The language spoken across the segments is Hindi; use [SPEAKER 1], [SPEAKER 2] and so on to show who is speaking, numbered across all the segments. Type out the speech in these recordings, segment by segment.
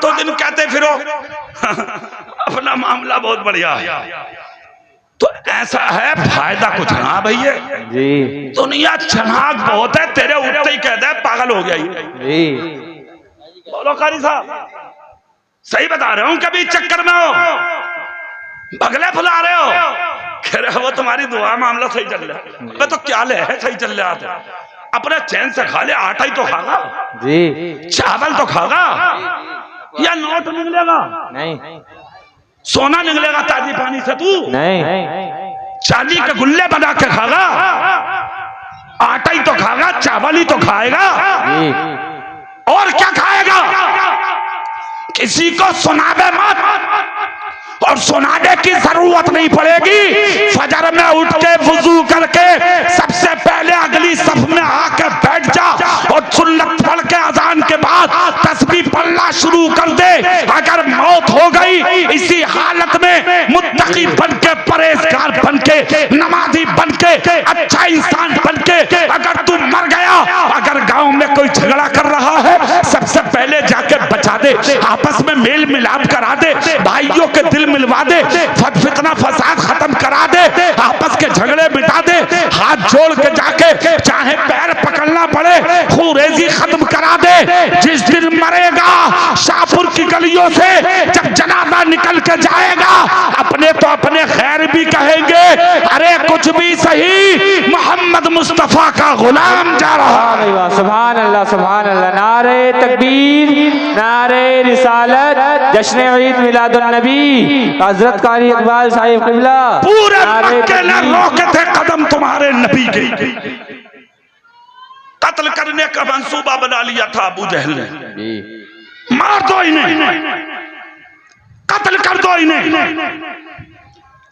[SPEAKER 1] रातों दिन कहते फिरो अपना मामला बहुत बढ़िया है। तो ऐसा है, फायदा कुछ ना भैया जी। दुनिया चनाक बहुत है, तेरे उठते ही कहता है पागल हो गया जी। बोलो कारी साहब, सही बता रहे हूँ? कभी चक्कर में हो, बगले फुला रहे हो, कह रहे वो तुम्हारी दुआ मामला सही चल रहा है। तो क्या ले है सही चल रहा था, अपने चैन से खा ले, आटा ही तो खागा जी, चावल तो खागा, या नोट निकलेगा नहीं, सोना निकलेगा ताजी पानी से तू नहीं, चांदी के गुल्ले बना के खागा, आटा ही तो खागा, चावल ही तो खाएगा, और क्या खाएगा? किसी को सुनाबे मत, और सुनाने की जरूरत नहीं पड़ेगी। फजर में उठ के वुजू करके सबसे पहले अगली सफ में आके बैठ जा और सुन्नत पढ़ के अजान के बाद तस्बीह पढ़ना शुरू कर दे। अगर मौत हो गई इसी हालत में, मुत्तकी बन के, परहेजगार बन के, नमाजी बन के, अच्छा इंसान बन के अगर तू मर गया, अगर गांव में कोई झगड़ा कर रहा है सबसे पहले जाके बचा दे, आपस में मेल मिलाप करा दे, भाइयों के दिल मिलवा दे, फितना फसाद खत्म करा दे, आपस के झगड़े मिटा दे, हाथ जोड़ के जाके चाहे पैर पकड़ना पड़े खूरेजी खत्म करा दे। जिस दिन मरेगा शाहपुर की गलियों से जब जनाजा निकल के जाएगा, अपने तो अपने खैर भी कहेंगे, अरे कुछ भी सही मोहम्मद मुस्तफा का गुलाम जा रहा है।
[SPEAKER 2] सुभान अल्लाह, सुभान अल्लाह। नारे तकबीर, नारे रिसालत, जश्न ईद मिलादुन नबी, हजरत कारी इकबाल साहिब क़िबला।
[SPEAKER 1] पूरे मक्के ने रोके थे कदम तुम्हारे नबी के, कत्ल करने का मंसूबा बना लिया था अबू जहल ने, मार दो इन्हें, कत्ल कर दो इन्हें।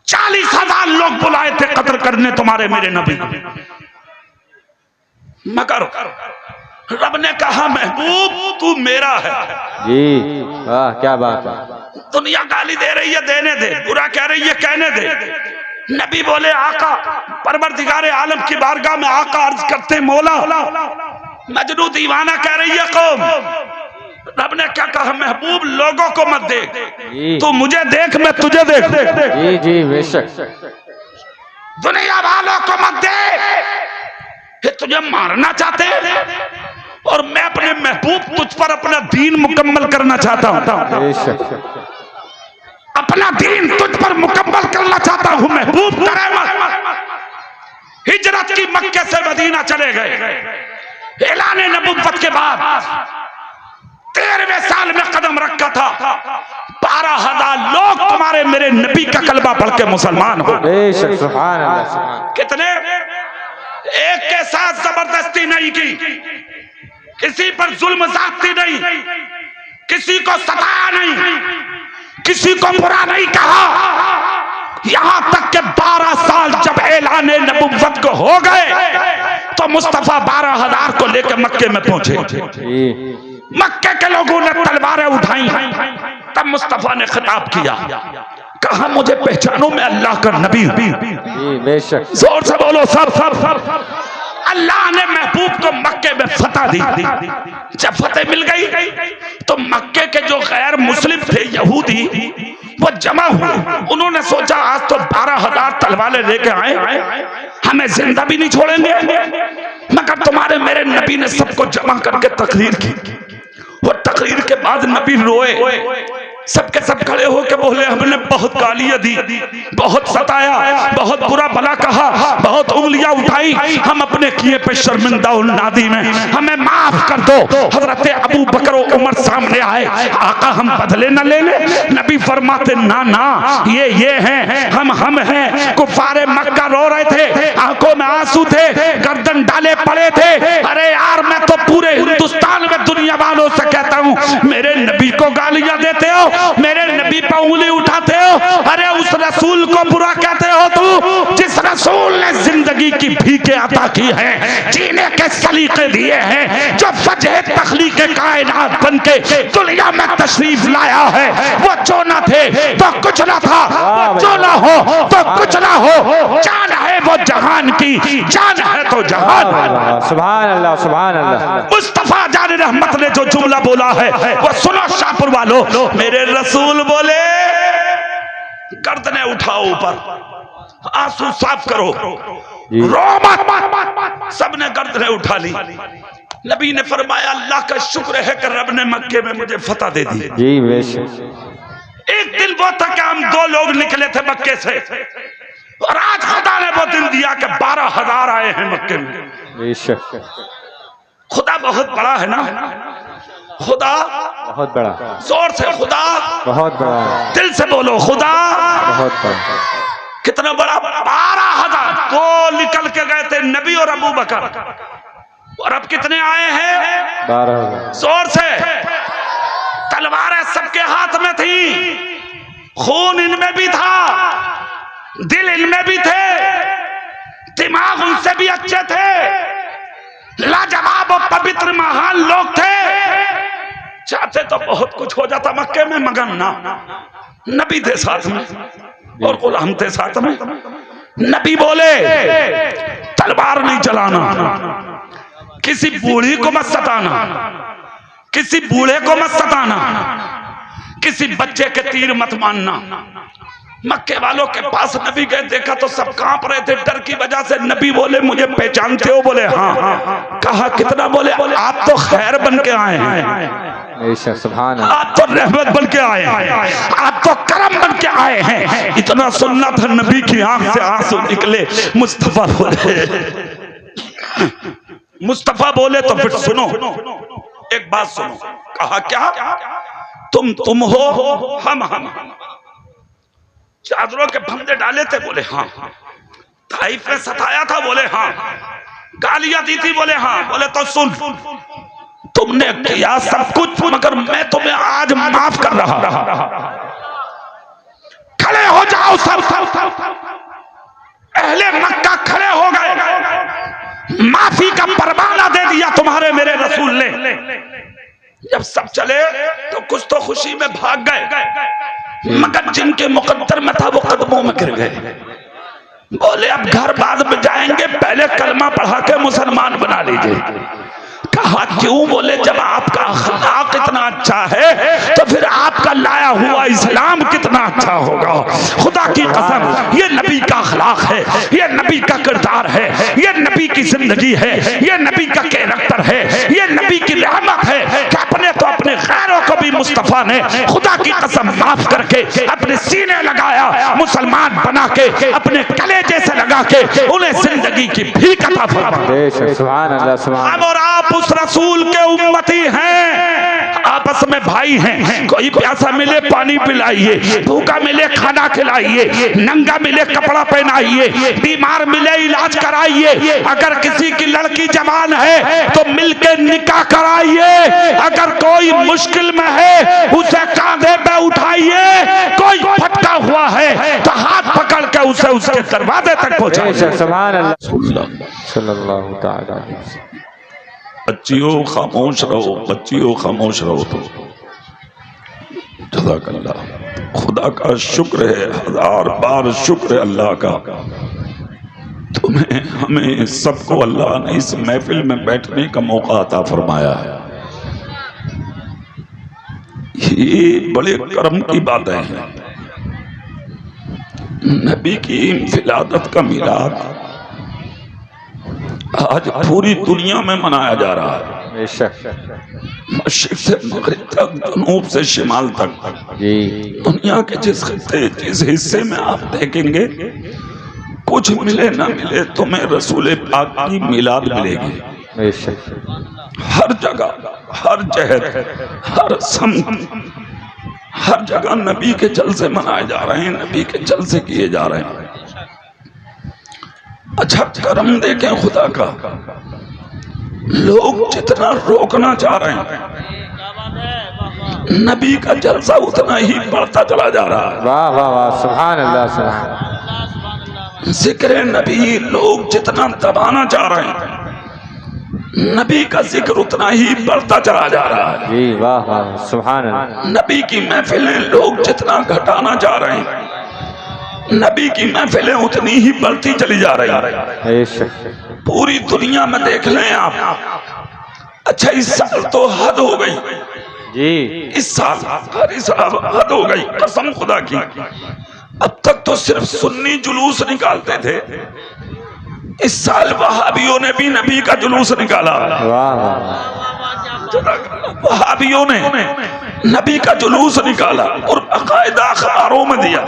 [SPEAKER 1] 40,000 लोग बुलाए थे कत्ल करने तुम्हारे मेरे नबी, मगर रब ने कहा महबूब तू मेरा है
[SPEAKER 2] जी। वाह क्या बात है।
[SPEAKER 1] दुनिया गाली दे रही है, देने दे, बुरा कह रही है, कहने दे। नबी बोले आका, परवरदिगारे आलम की बारगाह में आका अर्ज करते मौला मजनू दीवाना कह रही है कौम। रब ने क्या कहा, महबूब लोगों को मत देख, तू मुझे देख, मैं तुझे देख।
[SPEAKER 2] जी जी बेशक।
[SPEAKER 1] दुनिया वालों को मत देख, तुझे मारना चाहते हैं और मैं अपने महबूब तुझ पर अपना दीन मुकम्मल करना चाहता हूं, अपना दीन तुझ पर मुकम्मल करना चाहता हूं। महबूब करे मत। हिजरत की मक्के से मदीना चले गए। ऐलान नबुव्वत के बाद 13वें साल में कदम रखा था। 12,000 लोग तुम्हारे मेरे नबी का कलमा पढ़ के मुसलमान हो।
[SPEAKER 2] सुभान अल्लाह।
[SPEAKER 1] कितने? एक के साथ जबरदस्ती नहीं की, किसी पर जुल्म ज़्यादती नहीं, किसी को सताया नहीं, किसी को बुरा नहीं कहा। यहां तक के 12 साल जब ऐलान नबुव्वत को हो गए तो मुस्तफा 12,000 को लेकर मक्के में पहुंचे। मक्के के लोगों ने तलवारें उठाई, तब मुस्तफा ने खिताब किया, कहा मुझे पहचानो, मैं अल्लाह का नबी हूं।
[SPEAKER 2] बेशक।
[SPEAKER 1] जोर से बोलो सब। अल्लाह ने महबूब को मक्के में फतह दी। जब फतह मिल गई तो मक्के के जो गैर मुस्लिम थे यहूदी वो जमा हुए। उन्होंने सोचा आज तो 12,000 तलवारें लेके आए, हमें जिंदा भी नहीं छोड़ेंगे। मगर तुम्हारे मेरे नबी ने सबको जमा करके तकरीर की। वो तकरीर के बाद नबी रोए, सबके सब खड़े होके बोले हमने बहुत गालियां दी, बहुत सताया, बहुत बुरा भला कहा, बहुत उंगलियां उठाई, हम अपने किए पे शर्मिंदा और नादी में, हमें माफ कर दो। हजरत अबू बकर और उमर सामने आए, आका हम बदले न ले ले। नबी फरमाते ना ना, ये हैं, हम हैं। कुफारे मक्का रो रहे थे, आंखों में आंसू थे, गर्दन डाले पड़े थे। अरे यार मैं तो पूरे हिंदुस्तान में दुनिया वालों से कहता हूँ, मेरे नबी को गालियां देते हो, मेरे नबी पर उंगली उठाते हो, अरे उस रसूल को बुरा कहते हो तू जिस रसूल ने जिंदगी जिंदगी की भीखे अता की है, जीने के सलीके दिए हैं। जो वजह तखलीक कायनात बन के दुनिया में तशरीफ लाया है, वो जो न थे तो कुछ न था, वो जो न हो तो कुछ न हो। जान है वो जहान की, जान है तो जहान।
[SPEAKER 2] सुभान अल्लाह, सुभान अल्लाह।
[SPEAKER 1] मुस्तफा जान रहमत ने जो जुमला बोला है वो सुनो शाहपुर वालों। मेरे रसूल बोले गर्दनें उठाओ ऊपर, आंसू साफ करो, रो मत। सबने गर्दनें उठा ली। नबी ने फरमाया अल्लाह का शुक्र है कि रब ने मक्के में मुझे फतह दे दी।
[SPEAKER 2] जी बेशक।
[SPEAKER 1] एक दिन वो था कि हम 2 लोग निकले थे मक्के से, और आज खुदा ने वो दिन दिया कि 12,000 आए हैं मक्के में।
[SPEAKER 2] बेशक।
[SPEAKER 1] खुदा बहुत बड़ा है ना, खुदा
[SPEAKER 2] बहुत बड़ा।
[SPEAKER 1] जोर से खुदा
[SPEAKER 2] बहुत बड़ा।
[SPEAKER 1] दिल से बोलो खुदा
[SPEAKER 2] बहुत बड़ा।
[SPEAKER 1] कितना बड़ा। 12,000 2 निकल के गए थे, नबी और अबू बकर, और अब कितने आए हैं?
[SPEAKER 2] 12,000।
[SPEAKER 1] जोर से। तलवारें सबके हाथ में थी, खून इनमें भी था, दिल इनमें भी थे, दिमाग उनसे भी अच्छे थे, लाजवाब और पवित्र महान लोग थे। चाहते तो बहुत कुछ हो जाता मक्के में, मगर ना, नबी थे साथ में और गुलाम थे साथ में। नबी बोले तलवार नहीं चलाना, किसी बूढ़ी को मत सताना, किसी बूढ़े को मत सताना, किसी बच्चे के तीर मत मानना। मक्के वालों के पास नबी गए, देखा तो सब कांप रहे थे डर की वजह से। नबी बोले मुझे पहचानते हो? बोले हाँ। कहा कितना? बोले आप तो खैर बन के आए हैं,
[SPEAKER 2] सुभान,
[SPEAKER 1] आप तो रहमत बन के आए हैं, आप तो करम बन के आए हैं। इतना सुनना था, नबी की आंख से आंसू निकले। मुस्तफा बोले, मुस्तफा बोले तो फिर सुनो, एक बात सुनो। कहा क्या? तुम हो, हम चादरों के फंदे डाले थे? बोले हाँ। ताइफ में सताया था? बोले हाँ। गालियां दी थी? बोले हाँ। बोले तो सुन, तुमने किया सब कुछ, मगर मैं तुम्हें आज माफ कर रहा। खड़े हो जाओ सब। अहले मक्का खड़े हो गए, माफी का परवाना दे दिया तुम्हारे मेरे रसूल ने। जब सब चले तो कुछ तो खुशी में भाग गए, मगर जिनके मुकद्दर में था वो कदमों में गिर गए। बोले अब घर बाद में जाएंगे, पहले कलमा पढ़ा के मुसलमान बना लीजिए। कहा क्यों? बोले जब आपका अखलाक इतना अच्छा है तो फिर आपका लाया हुआ इस्लाम कितना अच्छा होगा। खुदा की कसम, ये नबी का अखलाक है, ये नबी का किरदार है, ये नबी की जिंदगी है, ये नबी का कैरेक्टर है, ये नबी की रहमत है कि अपने तो अपने गैरों को भी मुस्तफा ने खुदा की कसम माफ करके अपने सीने लगाया, मुसलमान बना के अपने कलेजे से लगा के उन्हें जिंदगी की भीख अता फरमाया।
[SPEAKER 2] सुभान अल्लाह, सुभान।
[SPEAKER 1] हम और आप उस रसूल के उम्मती हैं, आपस में भाई हैं। कोई प्यासा मिले पानी पिलाइए, भूखा मिले खाना खिलाइए, नंगा मिले कपड़ा पहनाइए, बीमार मिले इलाज कराइए। अगर किसी की लड़की जवान है तो मिलके निकाह कराइए। अगर कोई मुश्किल में है उसे कांधे पे उठाइए। कोई भटका हुआ है तो हाथ पकड़ के उसे उसके दरवाजे तक पहुंचाइए।
[SPEAKER 2] सुभान अल्लाह, सल्लल्लाहु तआला अलैहि वसल्लम।
[SPEAKER 1] बच्चियों खामोश रहो, बच्चियों खामोश रहो। तो जज़ाकल्लाह, खुदा का शुक्र है, 1000 बार शुक्र है अल्लाह का। तुम्हें हमें सबको अल्लाह ने इस महफिल में बैठने का मौका अता फरमाया है। ये बड़े करम की बातें हैं। नबी की विलादत का मिलाद आज पूरी दुनिया में मनाया जा रहा है, मशरिक से मगरिब तक, जनूब से शिमाल तक। दुनिया के जिस हिस्से में आप देखेंगे, कुछ मिले ना मिले, तुम्हें रसूल पाक की मिलाद मिलेगी। हर जगह, हर जहर, हर सम, हर जगह नबी के जलसे मनाए जा रहे हैं, नबी के जलसे किए जा रहे हैं। अच्छा करम देखें खुदा का, लोग जितना रोकना चाह रहे हैं, नबी का जलसा उतना ही बढ़ता चला जा रहा है।
[SPEAKER 2] वाह वाह वाह, सुभान अल्लाह, सुभान।
[SPEAKER 1] जिक्र नबी लोग जितना दबाना चाह रहे हैं, नबी का जिक्र उतना ही बढ़ता चला जा रहा है।
[SPEAKER 2] जी वाह वाह, सुभान अल्लाह।
[SPEAKER 1] नबी की महफिलें लोग जितना घटाना चाह रहे हैं, नबी की महफिलें उतनी ही बढ़ती चली जा रही है। पूरी दुनिया में देख लें आप। अच्छा, इस साल तो हद हो गई
[SPEAKER 2] जी,
[SPEAKER 1] इस साल हद हो गई कसम खुदा की। अब तक तो सिर्फ सुन्नी जुलूस निकालते थे, इस साल वहाबियों ने भी नबी का जुलूस निकाला। वहाबियों ने नबी का जुलूस निकाला और बाकायदा अखबारों में दिया,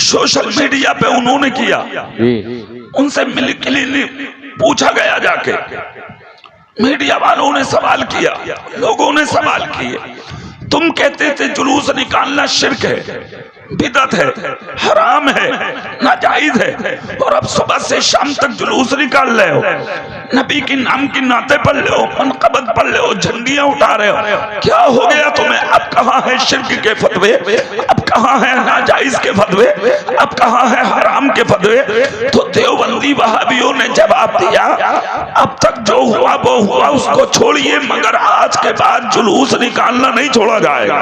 [SPEAKER 1] सोशल मीडिया पे उन्होंने किया। उनसे मिलके पूछा गया, जाके मीडिया वालों ने सवाल किया, लोगों ने सवाल किए, तुम कहते थे जुलूस निकालना शिर्क है, बिदअत है, हराम है, नाजायज है, और अब सुबह से शाम तक जुलूस निकाल रहे हो, नबी की नाम की नाते पढ़ रहे हो, मनकबत पढ़ रहे हो, झंडियां उठा रहे हो, क्या हो गया तुम्हें? अब कहाँ है शिर्क के फतवे, अब कहाँ है नाजायज के फतवे, अब कहाँ है हराम के फतवे? तो देवबंदी वहाबियों ने जवाब दिया, अब तक जो हुआ वो हुआ, उसको छोड़िए, मगर आज के बाद जुलूस निकालना नहीं छोड़ा जाएगा।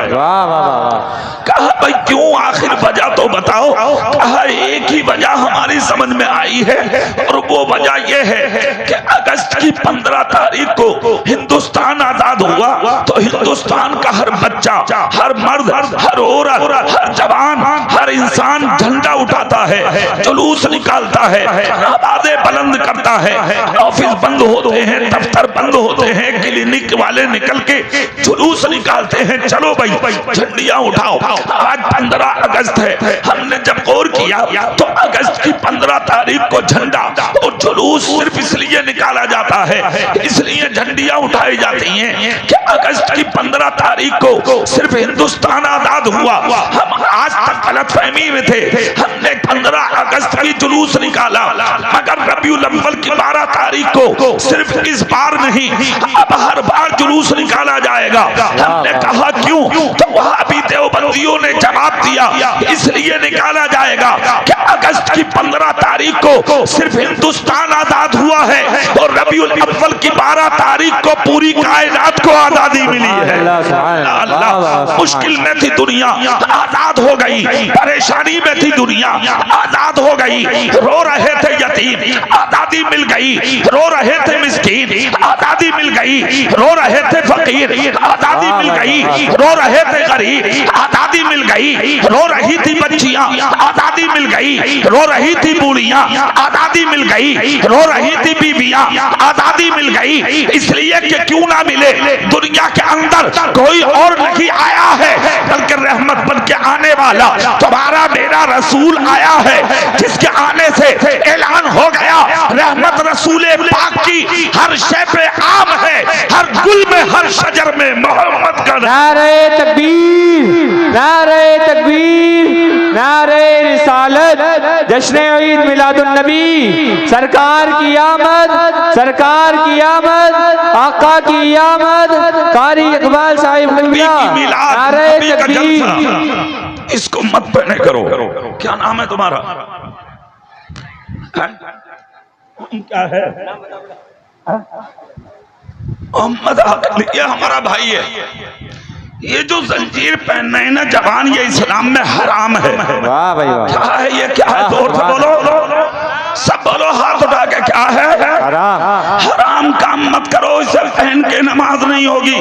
[SPEAKER 1] कहा भाई क्यों, आखिर वजह तो बताओ। कहा एक ही वजह हमारी समझ में आई है, और वो वजह ये है कि अगस्त की 15 तारीख को हिंदुस्तान आजाद हुआ, तो हिंदुस्तान का हर बच्चा, हर मर्द, हर औरत, हर जवान, हर इंसान झंडा उठाता है, जुलूस निकालता है, आवाजें बुलंद करता है, ऑफिस बंद होते हैं, दफ्तर बंद होते हैं, क्लिनिक वाले निकल के जुलूस निकालते हैं, चलो भाई झंडियां उठाओ। आज 15 अगस्त है, हमने जब गौर किया तो अगस्त की 15 तारीख को झंडा और जुलूस सिर्फ इसलिए निकाला जाता है, इसलिए झंडियां उठाई जाती हैं कि अगस्त की 15 तारीख को सिर्फ हिंदुस्तान आजाद हुआ। हम आज तक गलतफहमी में थे, हमने 15 अगस्त की जुलूस निकाला, मगर रबीउल अव्वल की 12 तारीख को सिर्फ इस बार नहीं, अब हर बार जुलूस निकाला जाएगा। हमने कहा क्यों? तो वहां भी देवबंदियों ने जवाब दिया, इसलिए निकाला जाएगा कि अगस्त की 15 तारीख को सिर्फ हिंदुस्तान आजाद हुआ है, और रबीउल अव्वल की 12 तारीख को पूरी कायनात को आजादी मिली है। अल्लाह, मुश्किल में थी दुनिया, आजाद हो गई, परेशानी में थी दुनिया, आजाद हो गई, रो रहे थे यतीम, आजादी मिल गई, रो रहे थे मिस्कीन, आजादी मिल गई, रो रहे थे फकीर, आजादी मिल गई, रो रहे थे गरीब, आजादी मिल गई, रो रही थी बच्चियां, आजादी मिल गई, रो रही थी बूढ़ियां, आजादी मिल गई, रो रही थी बीबियां, आजादी मिल गई। इसलिए कि क्यों ना मिले, दुनिया के अंदर कोई और नहीं आया है, बल्कि रहमत बन के आने वाला तुम्हारा मेरा रसूल आया है, जिसके आने से ऐलान हो गया रहमत रसूले पाक की हर शे पे आम है, हर गुल में, हर शजर में मोहम्मद का
[SPEAKER 2] नारे तकबीर, नारे तकबीर, नारे रिसालत, जश्न ईद मिलादुन नबी, सरकार की आमद, सरकार की आमद, आका की आमद, कारी इकबाल साहिब मिला, नारे तकबीर।
[SPEAKER 1] इसको मत पढ़ने करो। क्या नाम है तुम्हारा? क्या है? मोहम्मद आकिल, ये हमारा भाई है। ये जो जंजीर पहनना है ना जवान, ये इस्लाम में हराम है।
[SPEAKER 2] वाह भाई वाह।
[SPEAKER 1] क्या है ये? क्या है? जोर से बोलो, सब बोलो, हाथ उठा के। क्या है?
[SPEAKER 2] हराम।
[SPEAKER 1] हराम काम मत करो, इसे पहन के नमाज नहीं होगी,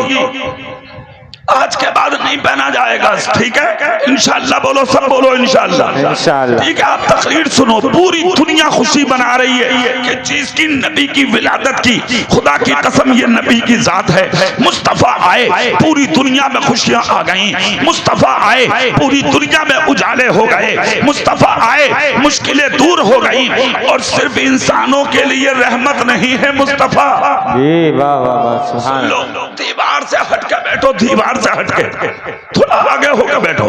[SPEAKER 1] आज के बाद नहीं पहना जाएगा, ठीक है? इंशाअल्लाह बोलो, सब बोलो इंशाअल्लाह, इंशाअल्लाह। ठीक है, आप तकरीर सुनो, पूरी दुनिया खुशी मना रही है कि जिसकी नबी की विलादत की, खुदा की कसम ये नबी की जात है। मुस्तफा आए, पूरी दुनिया में खुशियां आ गई, मुस्तफा आए, पूरी दुनिया में उजाले हो गए, मुस्तफा आए, मुश्किलें दूर हो गई, और सिर्फ इंसानों के लिए रहमत नहीं है मुस्तफा।
[SPEAKER 2] वाह वाह, सुभान अल्लाह।
[SPEAKER 1] दीवार से हट के बैठो, दीवार से हटके थोड़ा आगे होकर बैठो,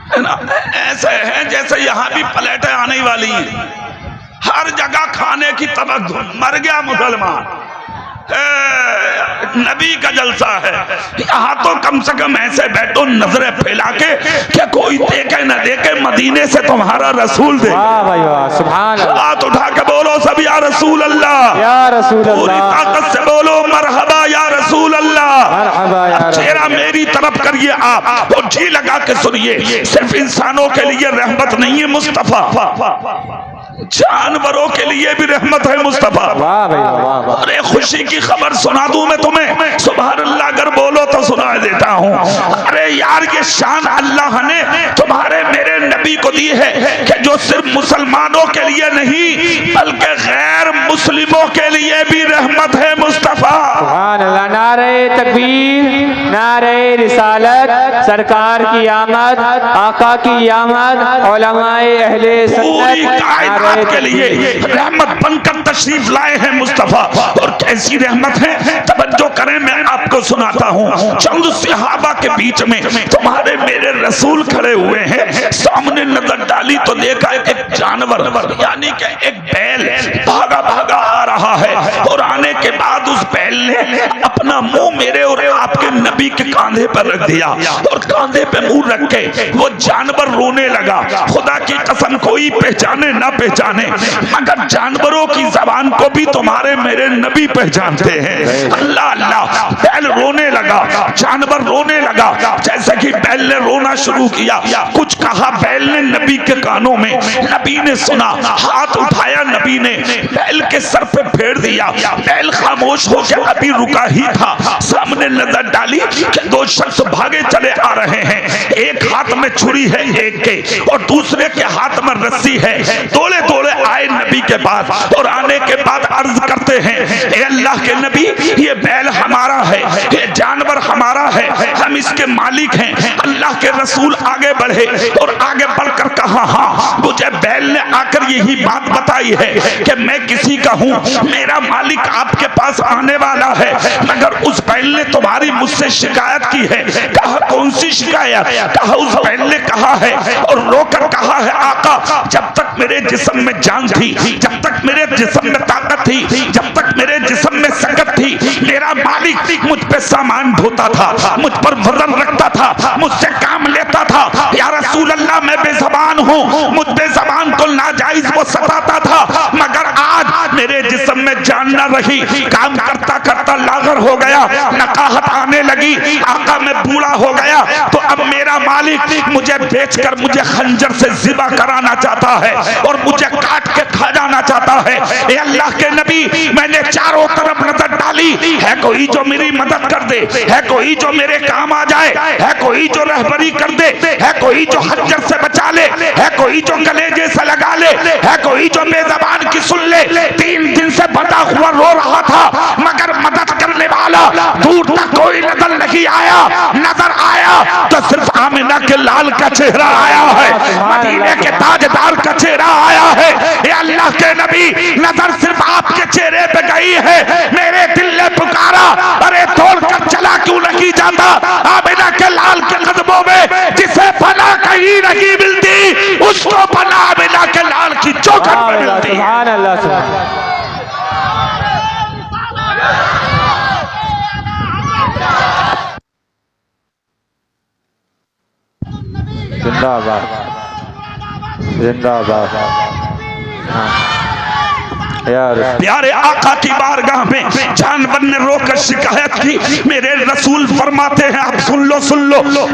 [SPEAKER 1] है ना? ऐसे है जैसे यहाँ भी प्लेटें आने वाली हैं, हर जगह खाने की तमन्ना, मर गया मुसलमान, नबी का जलसा है। यहाँ तो कम से कम ऐसे बैठो नजरें फैला के क्या कोई देखे न देखे, मदीने से तुम्हारा रसूल दे।
[SPEAKER 2] वाह भाई वाह, सुभान अल्लाह।
[SPEAKER 1] हाथ उठा के बोलो सब या रसूल अल्लाह,
[SPEAKER 2] या रसूल
[SPEAKER 1] पूरी
[SPEAKER 2] अल्लाह,
[SPEAKER 1] ताकत से बोलो मरहबा या रसूल अल्लाह।
[SPEAKER 2] मरहबा या रसूल।
[SPEAKER 1] चेहरा मेरी तरफ करिए आप और जी लगा के सुनिए, सिर्फ इंसानों के लिए रहमत नहीं है मुस्तफा, जानवरों के लिए भी रहमत है मुस्तफा।
[SPEAKER 2] वाह भाई वाह वाह।
[SPEAKER 1] अरे खुशी की खबर सुना दूं मैं तुम्हें, सुभान अल्लाह अगर बोलो तो सुना देता हूँ। अरे यार ये शान अल्लाह ने तुम्हारे मेरे नबी को दी है कि जो सिर्फ मुसलमानों के लिए नहीं बल्कि गैर मुस्लिमों के लिए भी रहमत है मुस्तफा।
[SPEAKER 2] सुभान अल्लाह। नारे तकबीर, नारे रिसालत, सरकार की आमद, आका की आमद, उलमाए अहले
[SPEAKER 1] पूरी
[SPEAKER 2] सुन्नत
[SPEAKER 1] कायनात के लिए रहमत बनकर तशरीफ लाए हैं मुस्तफा। और कैसी रहमत है, तवज्जो करें मैं आपको सुनाता हूँ। चंद सहाबा के बीच में तुम्हारे मेरे रसूल खड़े हुए हैं, सामने नजर डाली तो देखा एक जानवर यानी कि एक बैल भागा भागा आ रहा है, और आने के बाद उस बैल ने अपना मुंह मेरे और आपके नबी के कांधे पर रख दिया, और कांधे पे मुंह रख के वो जानवर रोने लगा। खुदा की कसम कोई पहचाने ना पहचाने, मगर जानवरों की जबान को भी तुम्हारे मेरे नबी पहचानते हैं। अल्लाह अल्लाह, बैल रोने लगा, जानवर रोने लगा। जैसे कि बैल ने रोना शुरू किया, कुछ कहा बैल ने नबी के कानों में, नबी ने सुना, हाथ उठाया, नबी ने बैल के सर पे फेर दिया। बैल खामोश हो गया, अभी रुका ही था। सामने नजर डाली कि दो शख्स भागे चले आ रहे हैं, एक हाथ में छुरी है एक के, और दूसरे के हाथ में रस्सी है। दौड़े दौड़े आए नबी के पास, और आने के बाद अर्ज करते हैं, ए अल्लाह के नबी ये बैल हमारा है, ये जानवर हमारा है, हम इसके मालिक हैं। अल्लाह के रसूल आगे बढ़े और आगे बढ़कर कहा, हाँ मुझे बैल ने आकर यही बात बताई है कि मैं किसी का हूँ, मेरा मालिक आपके पास आने वाला है, मगर उस बैल ने तुम्हारी मुझसे शिकायत की है। कहा कौन सी शिकायत? कहा उस बैल ने कहा है और रोकर कहा है, आका जब तक मेरे जिस्म में जान थी, जब तक मेरे जिस्म में ताकत थी, जब तक मेरे जिस्म में सकत थी, मेरा मालिक मुझ पे सामान ढोता था, मुझ पर वजन रखता था, मुझसे काम लेता था। या रसूल अल्लाह मैं बेज़बान हूँ, मुझ बेज़बान को नाजायज वो सताता था, मगर आज मेरे जिस्म में जान न रही, काम करता करता लागर हो गया, नकाहत आने लगी, आका मैं बूढ़ा हो गया, तो अब मेरा मालिक मुझे बेचकर मुझे खंजर से ज़िबा कराना चाहता है और मुझे काट के खा जाना चाहता है। ए अल्लाह के नबी मैंने चारों तरफ नजर डाली, है कोई जो मेरी मदद कर दे, है कोई जो मेरे काम आ जाए, है कोई जो रहबरी कर दे, है कोई जो खंजर से बचा ले, है कोई जो कलेजे से लगा ले, है कोई जो बेज़बान की सुन ले। 3 दिन से बंधा हुआ रो रहा था, मगर मदद करने वाला दूर तक कोई नजर नहीं आया। नजर आया तो सिर्फ आमिना के लाल का चेहरा आया है, मदीने के ताजदार का चेहरा आया है। ये अल्लाह के नबी नजर सिर्फ आपके चेहरे पे गई है, मेरे दिल ने पुकारा, अरे तोड़ कर चला क्यों नहीं जाता आमिना के लाल के कदमों में, जिसे पनाह कहीं नहीं मिलती उसको पनाह आमिना के लाल की चौखट में मिलती है।
[SPEAKER 2] सुभान अल्लाह, सुभान जिंदाबाद जिंदाबाद।
[SPEAKER 1] प्यारे आका की बारगाह में जानवर ने रोकर शिकायत की। मेरे रसूल फरमाते हैं, आप सुन लो,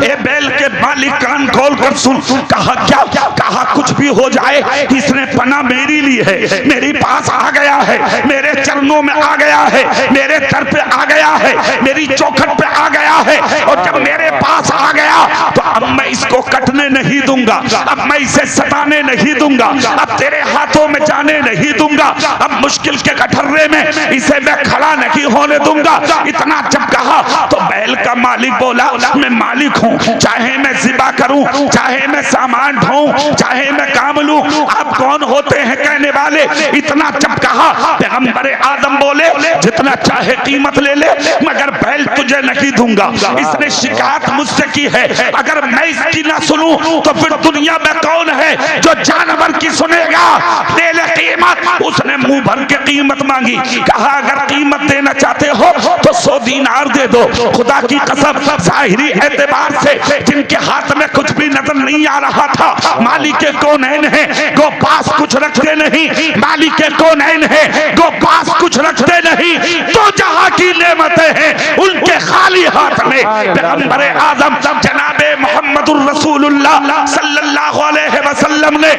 [SPEAKER 1] ए बैल के मालिक कान खोल कर सुन। कहा क्या? कहा कुछ भी हो जाए, इसने पना मेरी ली है, मेरे पास आ गया है, मेरे चरणों में आ गया है, मेरे दर पे आ गया है, मेरी चौखट पे आ गया है, और जब मेरे पास आ गया तो अब मैं इसको कटने नहीं दूंगा, अब मैं इसे सताने नहीं दूंगा, अब तेरे हाथों में जाने नहीं दूंगा, अब मुश्किल के कटर्रे में इसे मैं खड़ा नहीं होने दूंगा। इतना जब कहा तो बैल का मालिक बोला, मैं मालिक हूँ, चाहे मैं ज़िबा करूं, चाहे मैं सामान ढोऊं, चाहे मैं काम लूं, आप कौन होते हैं कहने वाले। इतना जब कहा पैगंबर आदम बोले जितना चाहे कीमत ले ले मगर बैल तुझे नहीं दूंगा। इसने शिकायत मुझसे की है, अगर मैं इसकी ना सुनूं तो फिर दुनिया में कौन है जो जानवर की सुनेगा। ले ले कीमत। उसने मुंह भर के कीमत मांगी। कहा अगर कीमत देना चाहते हो तो 100 दीनार दे दो। खुदा की कसम जाहिरी एतबार से जिनके हाथ में कुछ भी नजर नहीं आ रहा था, मालिक के कौनैन है वो पास कुछ रखते नहीं, मालिक के कौनैन है वो पास कुछ रखते नहीं, तो जहां की नेमतें हैं उनके खाली हाथ में। पैगंबर आज़म जनाबे मुहम्मदुर रसूलुल्लाह सल्लल्लाहु अलैहि वसल्लम ने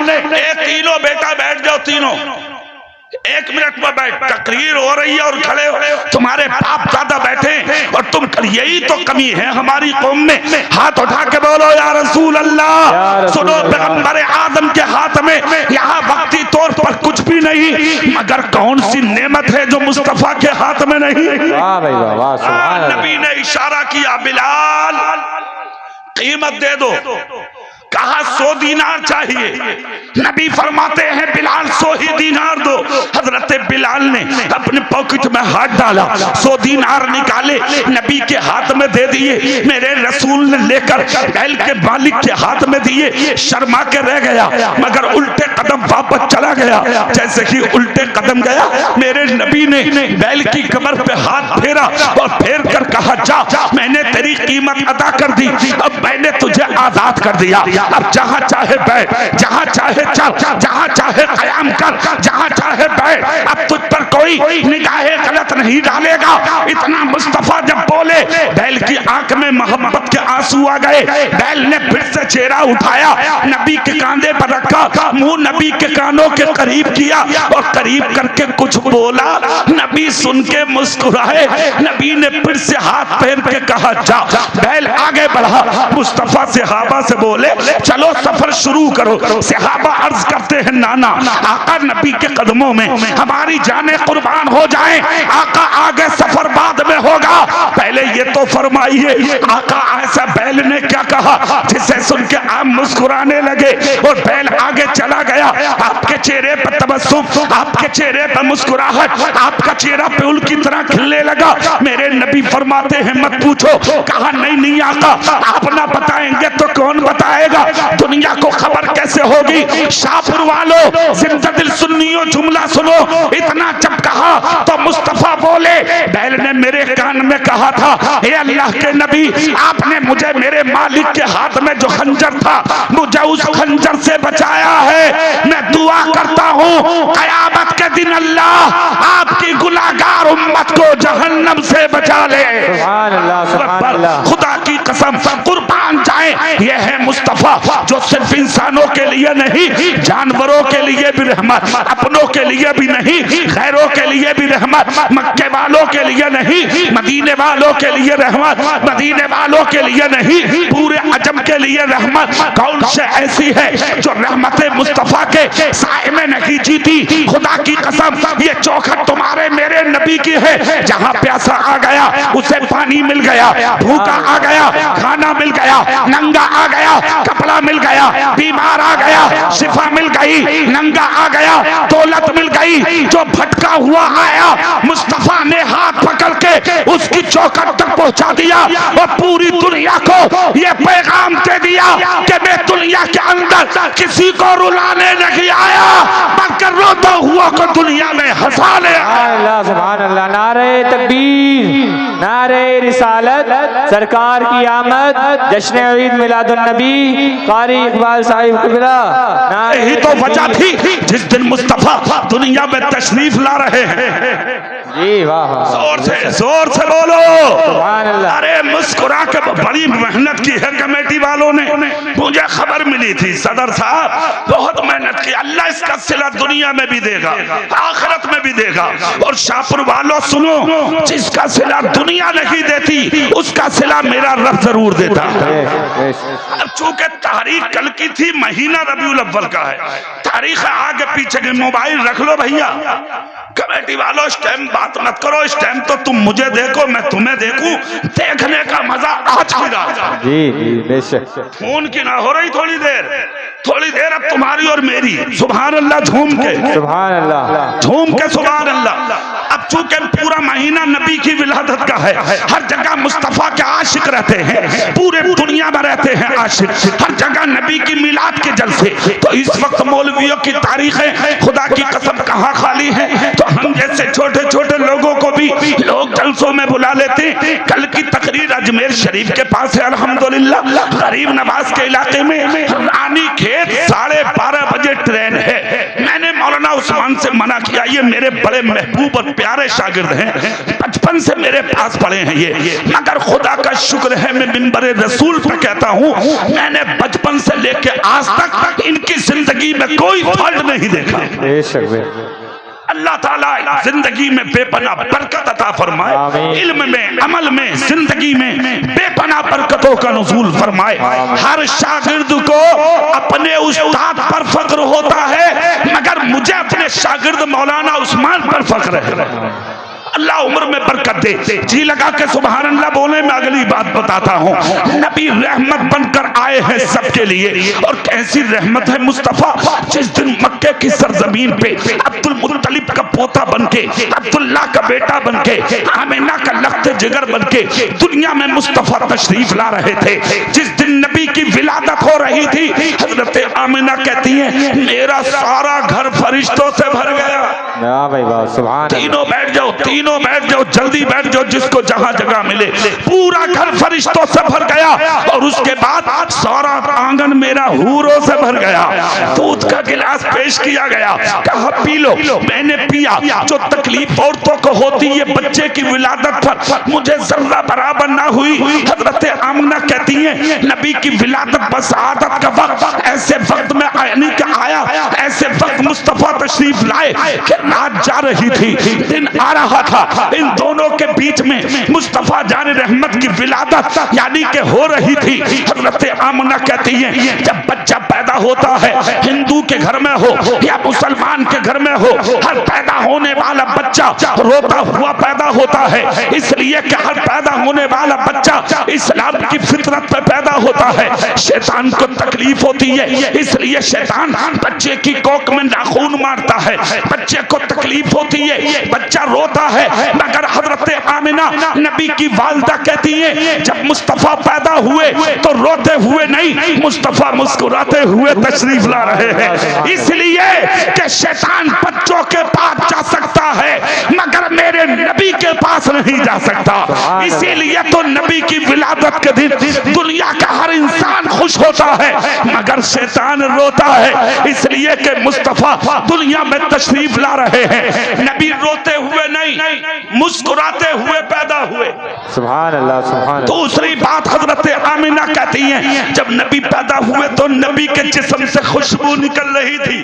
[SPEAKER 1] तीनों बेटा बैठ जाओ, तीनों 1 मिनट में बैठ, तकरीर हो रही है और खड़े हो, तुम्हारे बाप दादा बैठे और तुम, यही तो कमी है हमारी कौम में। हाथ उठा के बोलो या रसूल अल्लाह। सुनो, पैगंबर आदम के हाथ में यहाँ वक्ती तौर पर कुछ भी नहीं, मगर कौन सी नेमत है जो मुस्तफा के हाथ में नहीं। नबी ने इशारा किया, बिलाल कीमत दे दो। कहा 100 दीनार चाहिए। नबी फरमाते हैं बिलाल 100 ही दीनार दो। हजरत बिलाल ने अपने पॉकेट में हाथ डाला, 100 दीनार निकाले, नबी के हाथ में दे दिए। मेरे रसूल ने लेकर बैल के मालिक के हाथ में दिए। शर्मा के रह गया मगर उल्टे कदम वापस चला गया। जैसे ही उल्टे कदम गया मेरे नबी ने बैल की कमर पे हाथ फेरा और फेर कर कहा, जा मैंने तेरी कीमत अदा कर दी, अब मैंने तुझे आजाद कर दिया। अब जहां चाहे बैठ, जहां चाहे चल, जहां चाहे कयाम कर, जहां चाहे बैठ, अब तुझ पर कोई निगाहे गलत नहीं डालेगा। इतना मुस्तफा जब बोले बैल की आंख में मोहब्बत के आंसू आ गए। बैल ने फिर से चेहरा उठाया, नबी के कांधे पर रखा, मुंह नबी के कानों के करीब किया और करीब करके कुछ बोला। नबी सुन के मुस्कुराए। नबी ने फिर से हाथ फेर के कहा, जा। बैल आगे बढ़ा। मुस्तफा सहाबा से बोले, चलो सफर शुरू करो। सहाबा अर्ज करते हैं, नाना आका नबी के कदमों में हमारी जानें कुर्बान हो जाएं। आका आगे सफर बाद में होगा, पहले ये तो फरमाइए आका ऐसा बैल ने क्या कहा जिसे सुन के आप मुस्कुराने लगे। और बैल आगे चला गया। आपके चेहरे पर तबस्सुम, आपके चेहरे पर मुस्कुराहट, आपका चेहरा फूल की तरह खिलने लगा। मेरे नबी फरमाते हैं, मत पूछो। कहा नहीं आका, आप ना बताएंगे तो कौन बताएगा, दुनिया को खबर कैसे होगी। शाहपुर वालों, जिंदा दिल सुन्नियों, जुमला सुनो। इतना जब कहा तो मुस्तफा बोले, बैल ने मेरे कान में कहा था, हे अल्लाह के नबी, आपने मुझे मेरे मालिक के हाथ में जो खंजर था मुझे उस खंजर से बचाया है। मैं दुआ करता हूँ कयामत के दिन अल्लाह आपकी गुनाहगार उम्मत को जहन्नम से बचा ले। खुदा की कसम कुर्बान जाए, यह है मुस्तफा जो सिर्फ इंसानों के लिए नहीं, जानवरों के लिए भी रहमत, अपनों के लिए भी नहीं, गैरों के लिए भी रहमत, मक्के वालों के लिए नहीं, मदीने वालों के लिए रहमत, मदीने वालों के लिए नहीं, पूरे अजम के लिए रहमत। कौन से ऐसी है जो रहमत मुस्तफा के साए में नहीं जीती। खुदा की कसम ये चौखट तुम्हारे मेरे नबी की है। जहां प्यासा आ गया उसे पानी मिल गया, भूखा आ गया खाना मिल गया, नंगा आ गया कपड़ा मिल गया, बीमार आ गया शिफा मिल गई, नंगा आ गया दौलत मिल गई। जो भटका हुआ आया मुस्तफा ने हाथ पकड़ के उसकी चौखट तक पहुंचा दिया और पूरी दुनिया को यह पैगाम दे दिया कि मैं दुनिया के अंदर किसी को रुलाने नहीं आया बल्कि रोता हुआ को दुनिया में हंसाने आया।
[SPEAKER 2] सुभान अल्लाह। नारे तकबीर, नारे रिसालत, सरकार की आमद, जश्न ईद मिलादुन नबी, कारी इकबाल साहिब किबला।
[SPEAKER 1] यही तो वजह थी जिस दिन मुस्तफा दुनिया में तशरीफ ला रहे हैं।
[SPEAKER 2] जी वाह,
[SPEAKER 1] जोर से बोलो
[SPEAKER 2] सुभान अल्लाह।
[SPEAKER 1] अरे मुस्कुरा के बड़ी मेहनत की है कमेटी वालों ने। मुझे खबर मिली थी सदर साहब बहुत मेहनत की। अल्लाह इसका सिला दुनिया में भी देगा, आखिरत में भी देगा। और शाहपुर वालों सुनो, जिसका सिला दुनिया नहीं देती उसका सिला मेरा रब जरूर देता। अब चूंकि तारीख कल की थी, महीना रबीउल अव्वल का है, तारीख आगे पीछे के मोबाइल रख लो भैया, कमेटी वालों इस टाइम बात मत करो, इस टाइम तो तुम मुझे देखो मैं तुम्हें देखूं, देखने का मजा आज की रात।
[SPEAKER 2] जी जी बेशक।
[SPEAKER 1] खून की ना हो रही थोड़ी देर अब तुम्हारी और मेरी। सुभान अल्लाह झूम के,
[SPEAKER 2] सुभान अल्लाह
[SPEAKER 1] झूम के सुभान अल्लाह। अब चूंकि पूरा महीना नबी की विलादत का है, हर जगह मुस्तफा के आशिक रहते हैं, पूरे दुनिया में रहते हैं आशिक, हर जगह नबी की मिलाद के जलसे। तो इस वक्त मौलवियों की तारीखें खुदा की कसम कहाँ खाली है। तो हम जैसे छोटे छोटे लोगों को भी लोग जलसों में बुला लेते। कल की तकरीर अजमेर शरीफ के पास है अल्हम्दुलिल्लाह, गरीब नवाज के इलाके में रानी खेत 12:30 बजे ट्रेन है। मैंने मौलाना उस्मान से मना किया, ये मेरे बड़े महबूब और प्यारे शागिर्द हैं, बचपन से मेरे पास पढ़े हैं ये, मगर खुदा का शुक्र है मैं मिंबरे रसूल पर कहता हूँ, मैंने बचपन से लेके आज तक इनकी जिंदगी में कोई फॉल्ट नहीं देखा। अल्लाह ताला जिंदगी में बेपनाह बरकत अता फरमाए, इल्म में, अमल में, जिंदगी में बेपनाह बरकतों का नुज़ूल फरमाए। हर शागिर्द को अपने उस्ताद पर फख्र होता है, मगर मुझे अपने शागिर्द मौलाना उस्मान पर फख्र है। अल्लाह उम्र में बरकत दे। जी लगा के सुभान अल्लाह बोले। मैं अगली बात बताता हूँ। नबी रहमत बनकर आए हैं सबके लिए, और कैसी रहमत है मुस्तफा। जिस दिन मक्के की सरजमीन पे अब्दुल मुत्तलिब का पोता बनके, अब्दुल्ला का बेटा बनके, आमिना का लख्त जिगर बनके दुनिया में मुस्तफा तशरीफ ला रहे थे, जिस दिन नबी की विलादत हो रही थी, हजरत आमिना कहती है मेरा सारा घर फरिश्तों से भर गया। तीनों बैठ जाओ, तीनों बैठ जाओ, जल्दी बैठ जाओ, जिसको जहां जगह मिले। पूरा घर फरिश्तों से भर गया, और उसके बाद सारा आंगन मेरा हूरों से भर गया। दूध का गिलास पेश किया गया, कहा पी लो। मैंने पिया। जो तकलीफ औरतों को होती है बच्चे की विलादत पर, मुझे जर्रा बराबर ना हुई। हजरत आमिना कहती है नबी की विलादत बस आदत का वक्त, ऐसे वक्त में आया, ऐसे वक्त मुस्तफा तशरीफ लाए कि रात जा रही थी, दिन आ रहा था। इन दोनों के बीच में मुस्तफा जाने रहमत की विलादत यानी कि हो रही थी। हजरत आमिना कहती है जब बच्चा पैदा होता है, हिंदू के घर में हो या मुसलमान के घर में हो, हर पैदा होने वाला बच्चा रोता हुआ पैदा होता है, इसलिए कि हर पैदा होने वाला बच्चा इस्लाम की फितरत पे पैदा होता है। शैतान को तकलीफ होती है, इसलिए शैतान बच्चे की कोख में नाखून मारता है, बच्चे को तकलीफ होती है, बच्चा रोता है। मगर हजरत आमिना नबी की वालिदा कहती है जब मुस्तफा पैदा हुए तो रोते हुए नहीं, मुस्तफा मुस्कुराते हुए तशरीफ ला रहे हैं। इसलिए कि शैतान बच्चों के पास जा सकता है, मगर मेरे नबी के पास नहीं जा सकता। इसीलिए तो नबी की विलादत के दिन दुनिया का हर इंसान खुश होता है, मगर शैतान रोता है, इसलिए कि मुस्तफा दुनिया में तशरीफ ला रहे हैं। नबी रोते हुए नहीं, मुस्कुराते हुए पैदा हुए। सुभान अल्लाह, सुभान अल्लाह। दूसरी बात हजरत आमिना कहती हैं जब नबी पैदा हुए तो नबी के जिस्म से खुशबू निकल रही थी।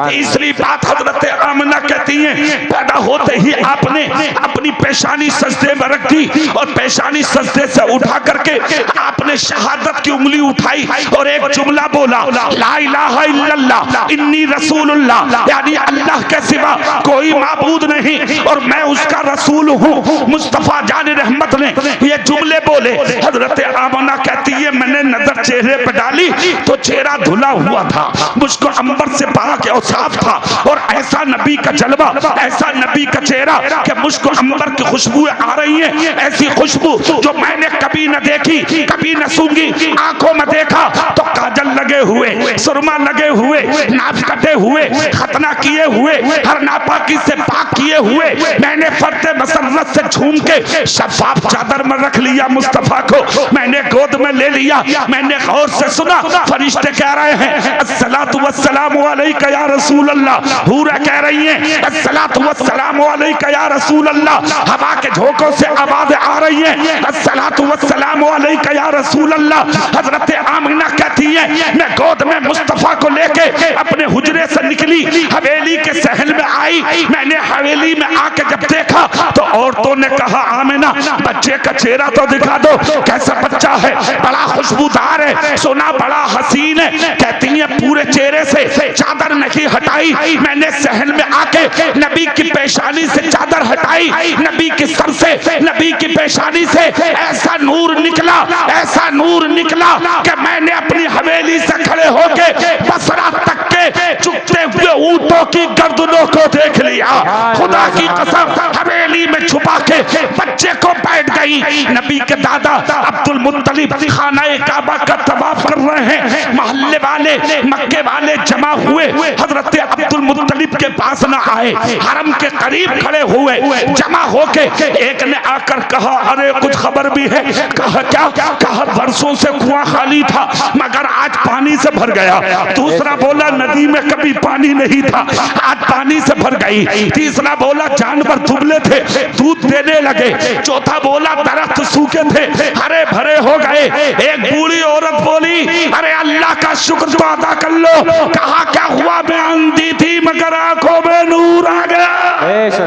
[SPEAKER 1] तीसरी बात हजरत आमिना कहती हैं पैदा होते ही आपने अपनी पेशानी सजदे में रख दी, और पेशानी सजदे से उठा करके आपने शहादत की उंगली उठाई और एक जुमला बोला, ला इलाहा इल्लल्लाह इन्नी रसूलुल्लाह, यानी अल्लाह के सिवा कोई माबूद नहीं और मैं उसका रसूल हूँ। मुस्तफा जान रहमत ने ये जुमले बोले। हजरत आमिना कहती है मैंने नजर चेहरे पे डाली तो चेहरा धुला हुआ था, मुझको अंबर से पाक और साफ था, और ऐसा नबी का जलवा, ऐसा नबी का चेहरा कि मुझको अंबर की खुशबू आ रही है, ऐसी खुशबू जो मैंने कभी न देखी, कभी न सूंघी। आंखों में देखा तो काजल लगे हुए, सुरमा लगे हुए, नाप कटे हुए, खतना किए हुए, हर नापाकी से पाक किए हुए। मैंने फर्ते मसरत से झूम के शफाफ चादर में रख लिया मुस्तफा को, मैंने गोद में ले लिया। मैंने गौर से सुना, फरिश्ते कह रहे हैं अस्सलातु वस्सलामु अलैका या रसूल अल्लाह, हूरा कह रही हैं अस्सलातु वस्सलामु अलैका या रसूल अल्लाह। हवा के झोंकों से आवाजें आ रही हैं अस्सलातु वस्सलामु अलैका या रसूल अल्लाह। हजरत आमिना कहती है मैं गोद में मुस्तफा को लेके अपने हुजरे से निकली, हवेली के सहल में आई। मैंने हवेली में आके जब देखा तो औरतों ने कहा आमिना बच्चे का चेहरा तो दिखा दो, कैसा बच्चा है, बड़ा खुशबूदार है, सोना बड़ा हसीन है। कहती है पूरे चेहरे से चादर नहीं हटाई, मैंने सहन में आके नबी की पेशानी से चादर हटाई, नबी के सर से, नबी की पेशानी से ऐसा नूर निकला, ऐसा नूर निकला कि मैंने अपनी हवेली से खड़े होके बसरा तक के चुकते हुए ऊंटों की गर्दनों को देख लिया। खुदा की कसम हवेली में छुपा के बच्चे को बैठ गई। नबी के दादा अब्दुल मुत्तलिब खानाए काबा का तवाफ कर रहे हैं, मोहल्ले वाले मक्के वाले जमा हुए, हजरत अब्दुल मुत्तलिब के पास न आए, हरम के करीब खड़े हुए, जमा होके एक ने आकर कहा अरे कुछ खबर भी है? कहा क्या? कहा बरसों से कुआं खाली था मगर आज पानी से भर गया। दूसरा बोला नदी में कभी पानी नहीं था, आज पानी से भर गई। तीसरा बोला जानवर दुबले थे, दूध देने लगे। चौथा बोला दरख्त सूखे थे, हरे भरे हो गए। एक बूढ़ी औरत बोली अरे अल्लाह का शुक्र तो अदा कर लो। कहा क्या हुआ? मैं अंधी थी मगर आंखों में नूर आ गया।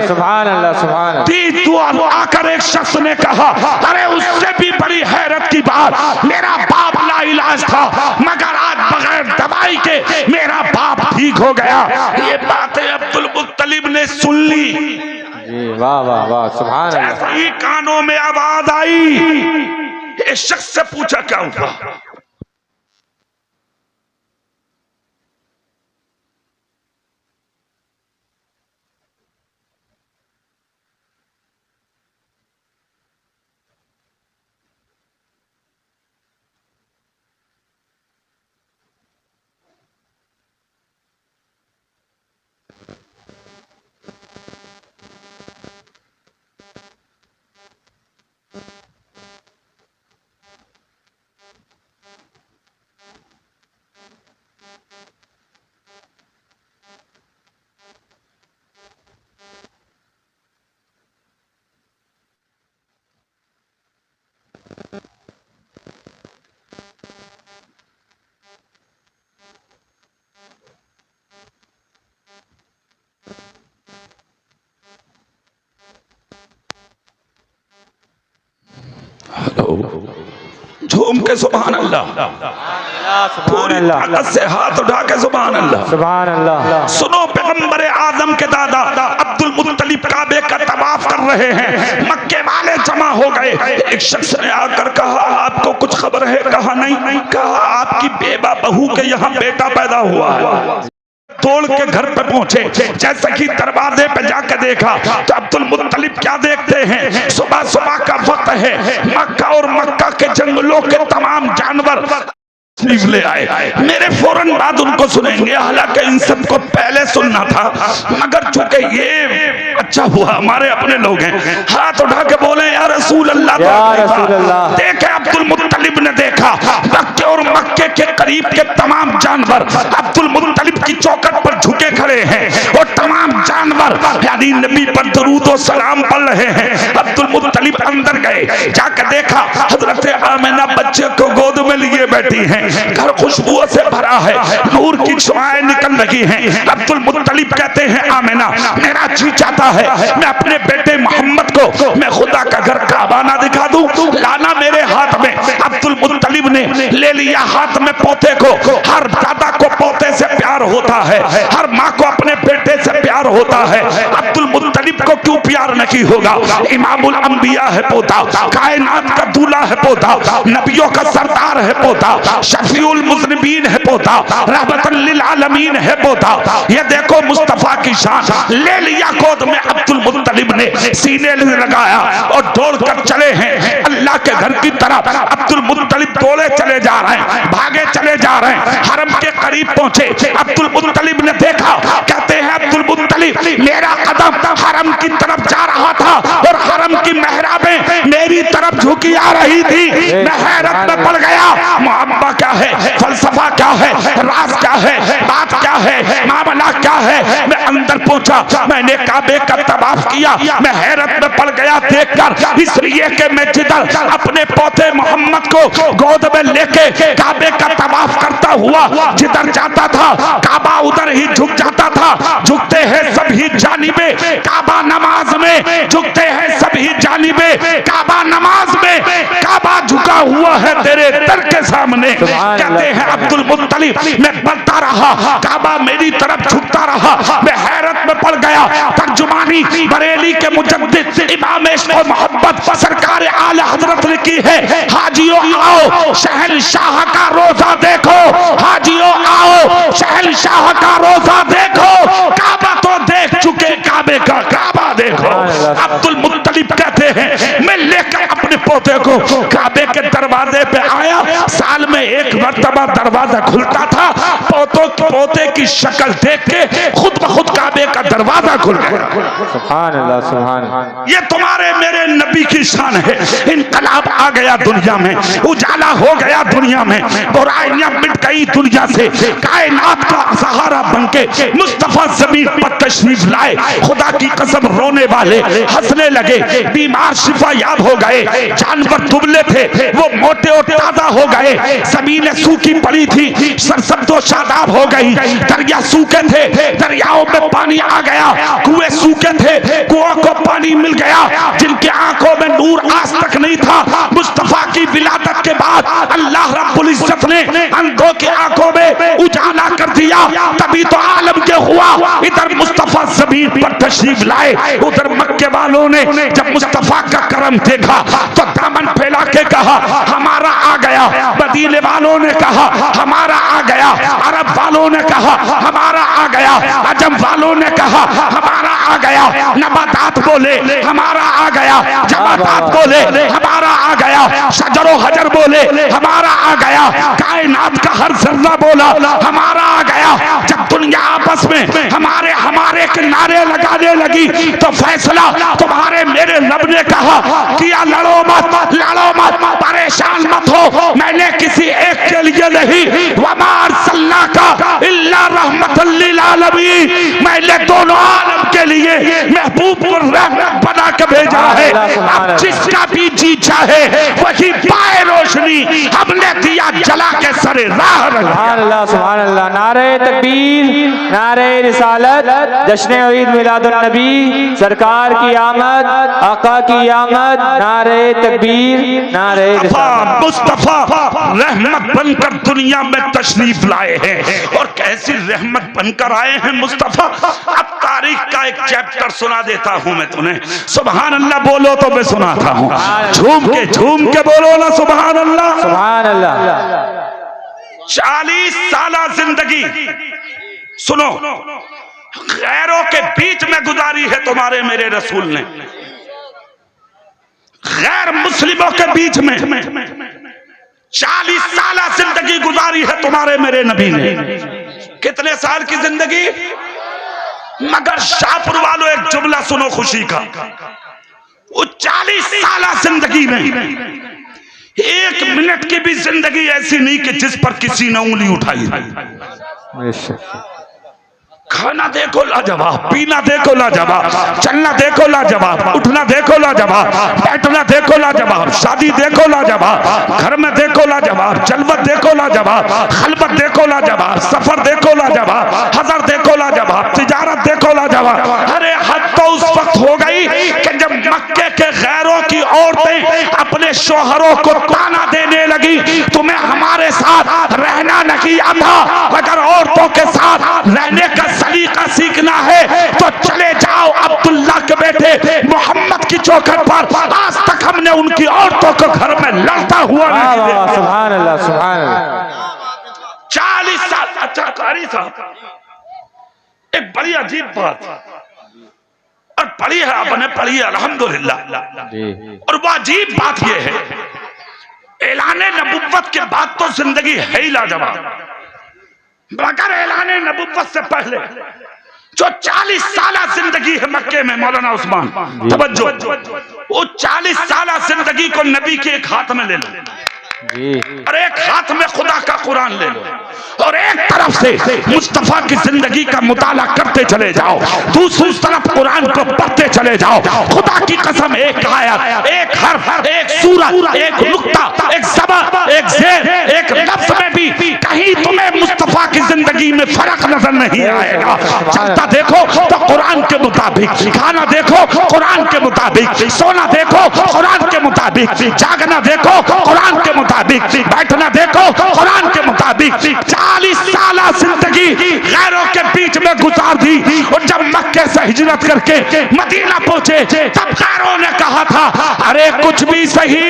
[SPEAKER 2] सुभान अल्लाह, सुभान अल्लाह।
[SPEAKER 1] आकर एक शख्स ने कहा अरे उससे भी बड़ी हैरत की बात, मेरा बाप लाइलाज था मगर आज बगैर दवाई के मेरा बाप ठीक हो गया। ये बातें अब्दुल मुत्तलिब ने सुन ली।
[SPEAKER 2] वाह वाह वाह, सुभान अल्लाह।
[SPEAKER 1] जैसे ही कानों में आवाज आई, एक शख्स से पूछा क्या हुआ? झूम के सुभान अल्लाह, पूरी ताकत से हाथ उठा के सुभान अल्लाह,
[SPEAKER 2] सुभान अल्लाह।
[SPEAKER 1] सुनो, पैगंबर आजम के दादा अब्दुल मुत्तलिब काबे का तवाफ कर रहे हैं, मक्के वाले जमा हो गए। एक शख्स ने आकर कहा आपको कुछ खबर है? कहा नहीं। कहा आपकी बेबा बहू के यहाँ बेटा पैदा हुआ है। तोड़ के घर पे पहुंचे, जैसे कि दरवाजे पे जाकर देखा तो अब्दुल मुत्तलिब क्या देखते हैं? सुबह सुबह का वक्त है, मक्का और मक्का के जंगलों के तमाम जानवर ले आए। मेरे फौरन बाद उनको सुनेंगे, हालांकि इन सबको पहले सुनना था मगर चूंकि ये अच्छा हुआ हमारे अपने लोग हैं। हाथ उठा के बोले या रसूल अल्लाह, देखे अब्दुल मुत्तलिब ने देखा मक्के और मक्के के करीब के तमाम जानवर अब्दुल मुत्तलिब की चौखट पर झुके खड़े हैं और तमाम जानवर यानी नबी पर दरूद और सलाम पढ़ रहे हैं। अब्दुल मुत्तलिब अंदर गए, जाकर देखा हजरत आमिना बच्चे को गोद में लिए बैठी हैं, घर खुशबुओं से भरा है, नूर की शुआएं निकल रही हैं। अब्दुल मुत्तलिब कहते हैं आमिना मेरा जी चाहता है मैं अपने बेटे मोहम्मद को मैं खुदा का घर काबा ना दिखा दूं, लाना मेरे हाथ में। अब्दुल मुत्तलिब ने ले लिया हाथ में पोते को। हर दादा को पोते से प्यार होता है, हर माँ को अपने बेटे से प्यार होता है। अब्दुल मुत्तलिब को क्यों प्यार नहीं होगा? इमामुल अंबिया है पोता, कायनात का दूल्हा है पोता, नबियों का सरदार है पोता, शफीउल मुज़निबीन है पोता, रहमतुल लिल आलमीन है पोता। ये देखो मुस्तफा की शान। ले लिया गोद में अब्दुल मुत्तलिब ने, सीने लगाया और दौड़कर चले हैं अल्लाह के घर की तरफ। अब्दुल मुत्तलिब दौड़े चले जा रहे हैं, भागे चले जा रहे हैं, हरम के करीब पहुंचे। अब्दुल मुत्तलिब ने देखा, कहते हैं अब्दुल मुत्तलिब मेरा कदम हरम की तरफ जा रहा था और हरम की मेहराबें मेरी तरफ झुकी आ रही थी। मैं हैरत में पड़ गया, मुहब्बा क्या है, फलसफा क्या है, राज क्या है, बात क्या है, मामला क्या है। मैं अंदर पहुंचा, मैंने काबे का तवाफ किया, मैं हैरत में पड़ गया देखकर, इसलिए कि मैं जिधर अपने पोते मोहम्मद को गोद में लेके काबे का तवाफ करता हुआ जिधर जाता था काबा उधर ही झुक जाता था। झुकते हैं सभी जानिबे काबा नमाज में, झुकते हैं सभी जानिबे काबा नमाज में, काबा काबा झुका हुआ है तेरे दर के सामने। कहते हैं अब्दुल मुत्तलिब मैं बढ़ता रहा, काबा मेरी तरफ झुकता रहा, मैं हैरत में पड़ गया। तर्जुमानी बरेली के मुजद्दिद इमाम इश्क़ मोहब्बत सरकार आला हजरत ने की है। हाजियों आओ शहंशाह का रोजा देखो, हाजियों आओ शहंशाह का रोजा देखो, काबा तो देख चुके, काबे का काबा देखो। अब्दुल मुत्तलिब कहते हैं मैं लेकर अपने पोते को काबे के दरवाजे पे आया। साल में एक मर्तबा दरवाजा खुलता था, पोते की शक्ल देख के खुद ब खुद काबे का दरवाजा खुल गया।
[SPEAKER 2] सुभान अल्लाह, सुभान अल्लाह।
[SPEAKER 1] ये तुम्हारे मेरे नबी की शान है। इनकलाब आ गया दुनिया में, उजाला हो गया दुनिया में, बुराइयां मिट गई दुनिया से, कायनात का सहारा बनके मुस्तफा जमीन पर तशरीफ लाए। खुदा की कसम रोने वाले हंसने लगे, बीमार शिफा याब हो गए, जानवर दुबले थे वो मोटे और ताजा हो गए, जमीनें सूखी पड़ी थी सरसब्ज़ो शादाब हो गई, दरिया सूखे थे दरियाओं में पानी आ गया, कुएं सूखे थे कुओं को पानी मिल गया, जिनके आंखों में नूर आज तक नहीं था मुस्तफा की विलादत के बाद अल्लाह रब्बुल इज्जत ने अंधों की आंखों में उजाला कर दिया। तभी तो आलम के हुआ इधर मुस्तफा जमीन पर तशरीफ लाए, उधर मक्के वालों ने जब मुस्तफा का करम देखा तो दामन फैला के कहा हमारा आ गया, मदीने वालों ने कहा हमारा आ गया, अरब वालों ने कहा हमारा आ गया, अजम वालों ने कहा हमारा आ गया, नबातात बोले हमारा आ गया, जमातात बोले हमारा आ गया, शजरो हजर बोले हमारा आ गया, कायनात का हर जर्रा बोला हमारा आ गया। जब दुनिया आपस में हमारे हमारे के नारे लगाने लगी तो फैसला तुम्हारे मेरे रब ने कहा किया लड़ो मत परेशान मत हो, मैंने किसी एक के लिए नहीं, वमा अरसलना का इल्ला रहमतल लिल आलमीन, मैंने दोनों आलम के लिए महबूब और रहमत बना के भेजा है। अब जिसका भी जी चाहे वही पाए रोशनी, हमने दिया जला के सरे राह रखा।
[SPEAKER 2] सुभान अल्लाह, सुभान अल्लाह। नारे तकबीर, नारे रिसालत, जश्न ईद मिलादुन नबी, सरकार की आमद, आका की आमद, नारे तकबीर, नारे रिसालत।
[SPEAKER 1] मुस्तफा रहमत बनकर दुनिया में तशरीफ लाए हैं और कैसी रहमत बनकर आए हैं मुस्तफा। अब तारीख का एक चैप्टर सुना देता हूं मैं तुम्हें, सुभान अल्लाह बोलो तो मैं सुनाता हूं, झूम के बोलो ना सुभान अल्लाह,
[SPEAKER 2] सुभान अल्लाह।
[SPEAKER 1] 40 साल जिंदगी सुनो गैरों के बीच में गुजारी है तुम्हारे मेरे रसूल ने, गैर मुस्लिमों के बीच में 40 साल जिंदगी गुजारी है तुम्हारे मेरे नबी ने। कितने साल की जिंदगी? मगर शाहपुर वालों एक जुमला सुनो खुशी का, वो 40 साल जिंदगी में एक मिनट की भी जिंदगी ऐसी नहीं कि जिस पर किसी ने उंगली उठाई। खाना देखो लाजवाब, पीना देखो लाजवाब, चलना देखो लाजवाब, उठना देखो लाजवाब, बैठना देखो लाजवाब, शादी देखो लाजवाब, घर में देखो लाजवाब, जलवत देखो लाजवाब, खलबत देखो लाजवाब, सफर देखो लाजवाब, हजर देखो लाजवाब, तिजारत देखो लाजवाब। अरे हद तो उस वक्त हो गई कि जब मक्के के गैरों की औरतें अपने शोहरों को ताना देने लगी, तुम्हें हमारे साथ रहना नहीं आता, अगर औरतों के साथ रहने का सलीका सीखना है तो चले जाओ अब्दुल्ला के बेटे मोहम्मद की चौखट पर। आज तक हमने उनकी औरतों को घर में लड़ता हुआ नहीं देखा।
[SPEAKER 2] सुभान अल्लाह, सुभान अल्लाह।
[SPEAKER 1] 40 साल। अच्छा कारी साहब, एक बड़ी अजीब बात और पढ़ी है आपने, पढ़ी है अल्हम्दुलिल्लाह। और वो अजीब बात यह है ऐलाने नबुव्वत के बाद तो जिंदगी है ही लाजवाब, मगर ऐलाने नबुव्वत से पहले जो 40 साल जिंदगी है मक्के में मौलाना उस्मान, तवज्जो, वो 40 साल जिंदगी को नबी के एक हाथ में ले लो और एक हाथ में खुदा का कुरान ले लो और एक तरफ से मुस्तफा की जिंदगी का मुताला करते चले जाओ, दूसरी तरफ कुरान को पढ़ते चले जाओ। खुदा की कसम, एक आयत, एक हर्फ, एक सूरत, एक नुक्ता, एक ज़बर, एक ज़ेर, एक लफ्ज़ में भी कहीं तुम्हें मुस्तफा की जिंदगी में फर्क नजर नहीं आएगा। चलता देखो तो कुरान के मुताबिक, खाना देखो कुरान के मुताबिक, सोना देखो कुरान के मुताबिक, जागना देखो कुरान के मुताबिक, बैठना देखो कुरान के मुताबिक। 40 साल जिंदगी गैरों के बीच में गुजार दी, और जब मक्के से हिजरत करके मदीना पहुंचे तब गैरों ने कहा था, अरे कुछ भी सही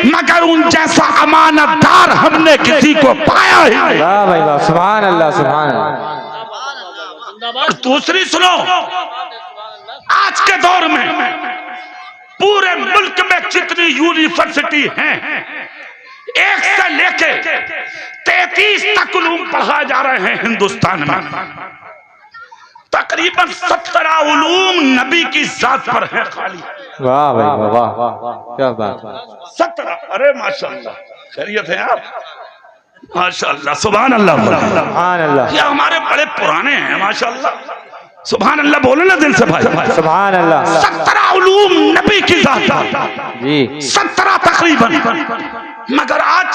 [SPEAKER 1] मगर उन जैसा अमानतदार हमने किसी को पाया ही नहीं।
[SPEAKER 2] वाह भाई वाह, सुभान अल्लाह सुभान अल्लाह।
[SPEAKER 1] और दूसरी सुनो, आज के दौर में पूरे मुल्क में जितनी यूनिवर्सिटी हैं, 1 से लेके 33 तक उलूम पढ़ाए जा रहे हैं हिंदुस्तान में। तकरीबन 17 उलूम नबी की जात पर है खाली।
[SPEAKER 2] वाह भाई वाह वाह, क्या बात है।
[SPEAKER 1] 17, अरे माशाअल्लाह, खैरियत है आप? माशाअल्लाह, सुभान अल्लाह,
[SPEAKER 2] सुभान अल्लाह।
[SPEAKER 1] ये हमारे बड़े पुराने हैं माशाअल्लाह। सुभान अल्लाह बोले ना दिल से भाई,
[SPEAKER 2] सुभान अल्लाह।
[SPEAKER 1] 17 उलूम नबी की जात
[SPEAKER 2] जी,
[SPEAKER 1] 17 तकरीबन। मगर आज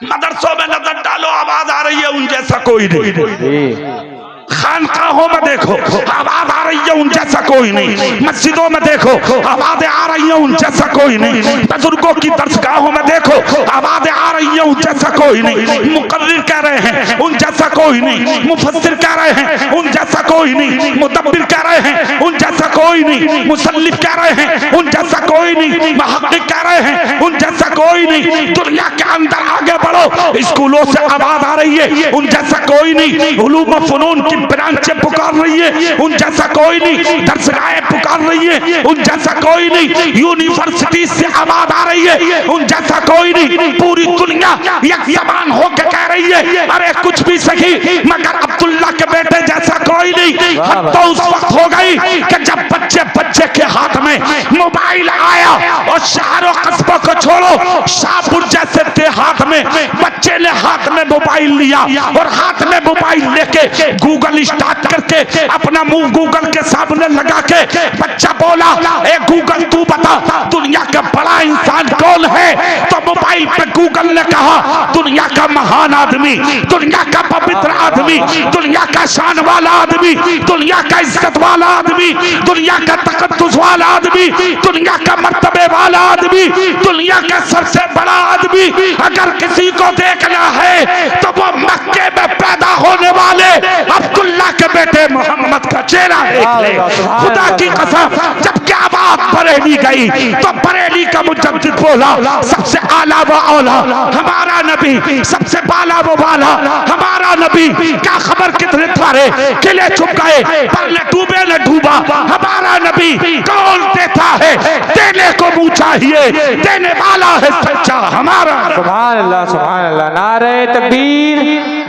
[SPEAKER 1] मदरसों में नजर डालो, आवाज आ रही है उन जैसा कोई नहीं। खानकाहों में देखो आवाज आ रही है उन जैसा कोई नहीं। मस्जिदों में देखो आवाजें आ रही है उन जैसा कोई नहीं। बुजुर्गों की दरसगाहों में देखो आवाजें आ रही है उन जैसा कोई नहीं। मुकर्रिर कह रहे हैं उन जैसा कोई नहीं। मुफस्सिर कह रहे हैं उन जैसा कोई नहीं। मुदब्बिर कह रहे हैं उन जैसा कोई नहीं। मुसल्लिफ कह रहे हैं उन जैसा कोई नहीं। मुहक्किक कह रहे हैं उन जैसा कोई नहीं। दुनिया के अंदर आगे बढ़ो, स्कूलों से आवाज आ रही है उन जैसा कोई नहीं। उलूम व फनून की ब्रांचें पुकार रही है उन जैसा कोई नहीं। दरसगाहें पुकार रही है उन जैसा कोई नहीं। यूनिवर्सिटी से आवाज आ रही है उन जैसा कोई नहीं। पूरी दुनिया एक जबान होकर कह रही है, अरे कुछ भी सही मगर अब्दुल्ला के बेटे जैसा कोई नहीं। हम तो उस वक्त हो गई कि जब बच्चे के हाथ में मोबाइल आया, और शहरों कस्बों को छोड़ो, शाहपुर जैसे देहात में बच्चे ने हाथ में मोबाइल लिया, और हाथ में मोबाइल लेके गूगल स्टार्ट करके अपना मुंह गूगल के सामने लगा के बच्चा बोला, ए गूगल तू बता दुनिया का बड़ा इंसान कौन है? तो मोबाइल पे गूगल ने कहा, दुनिया का महान आदमी, दुनिया का पवित्र आदमी, दुनिया का शान वाला आदमी, दुनिया का इज्जत वाला आदमी, दुनिया का तकद्दुस वाला आदमी, दुनिया का मर्तबे वाला आदमी, दुनिया का सबसे बड़ा आदमी अगर किसी को देखना है तो वो मक्के में पैदा होने वाले अब्दुल्ला के बेटे मोहम्मद का चेहरा देख ले। खुदा की कसम, जब क्या बात बरेली गई तो बरेली का मुजद्दिद बोला, सबसे आला व औला हमारा नबी, सबसे बाला वो वाला हमारा नबी। क्या खबर कितने थारे किले छुप गए पर न डूबे न डूबा हमारा नबी। कौन देता है देने को मुँह चाहिए, देने वाला है सच्चा हमारा।
[SPEAKER 2] सुभान अल्लाह सुभान अल्लाह। नारे तकबीर,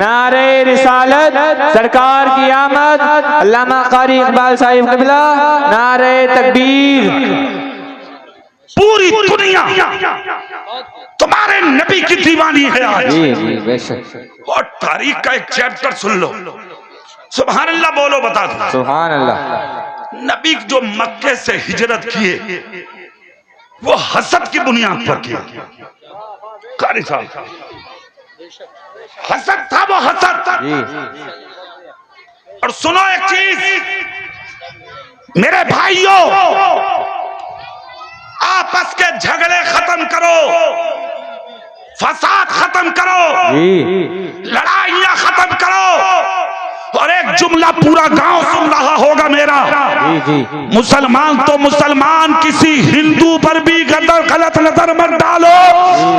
[SPEAKER 2] नारे रिसालत, सरकार की आमद, अल्लामा कारी इकबाल साहिब क़िबला, नारे तकबीर।
[SPEAKER 1] पूरी दुनिया तुम्हारे नबी की दीवानी है आज।
[SPEAKER 2] जी जी बेशक।
[SPEAKER 1] और तारीख का एक चैप्टर सुन लो, सुभान अल्लाह बोलो, बता दो
[SPEAKER 2] सुभान अल्लाह।
[SPEAKER 1] नबी जो मक्के से हिजरत किए वो हसद की बुनियाद पर किया। कारी साहब, हसद था वो, हसद। और सुनो एक चीज मेरे भाइयों, आपस के झगड़े खत्म करो, फसाद खत्म करो, लड़ाइयां खत्म करो। और एक जुमला पूरा गांव सुन रहा होगा मेरा, मुसलमान तो मुसलमान, किसी हिंदू पर भी गलत नजर मत डालो।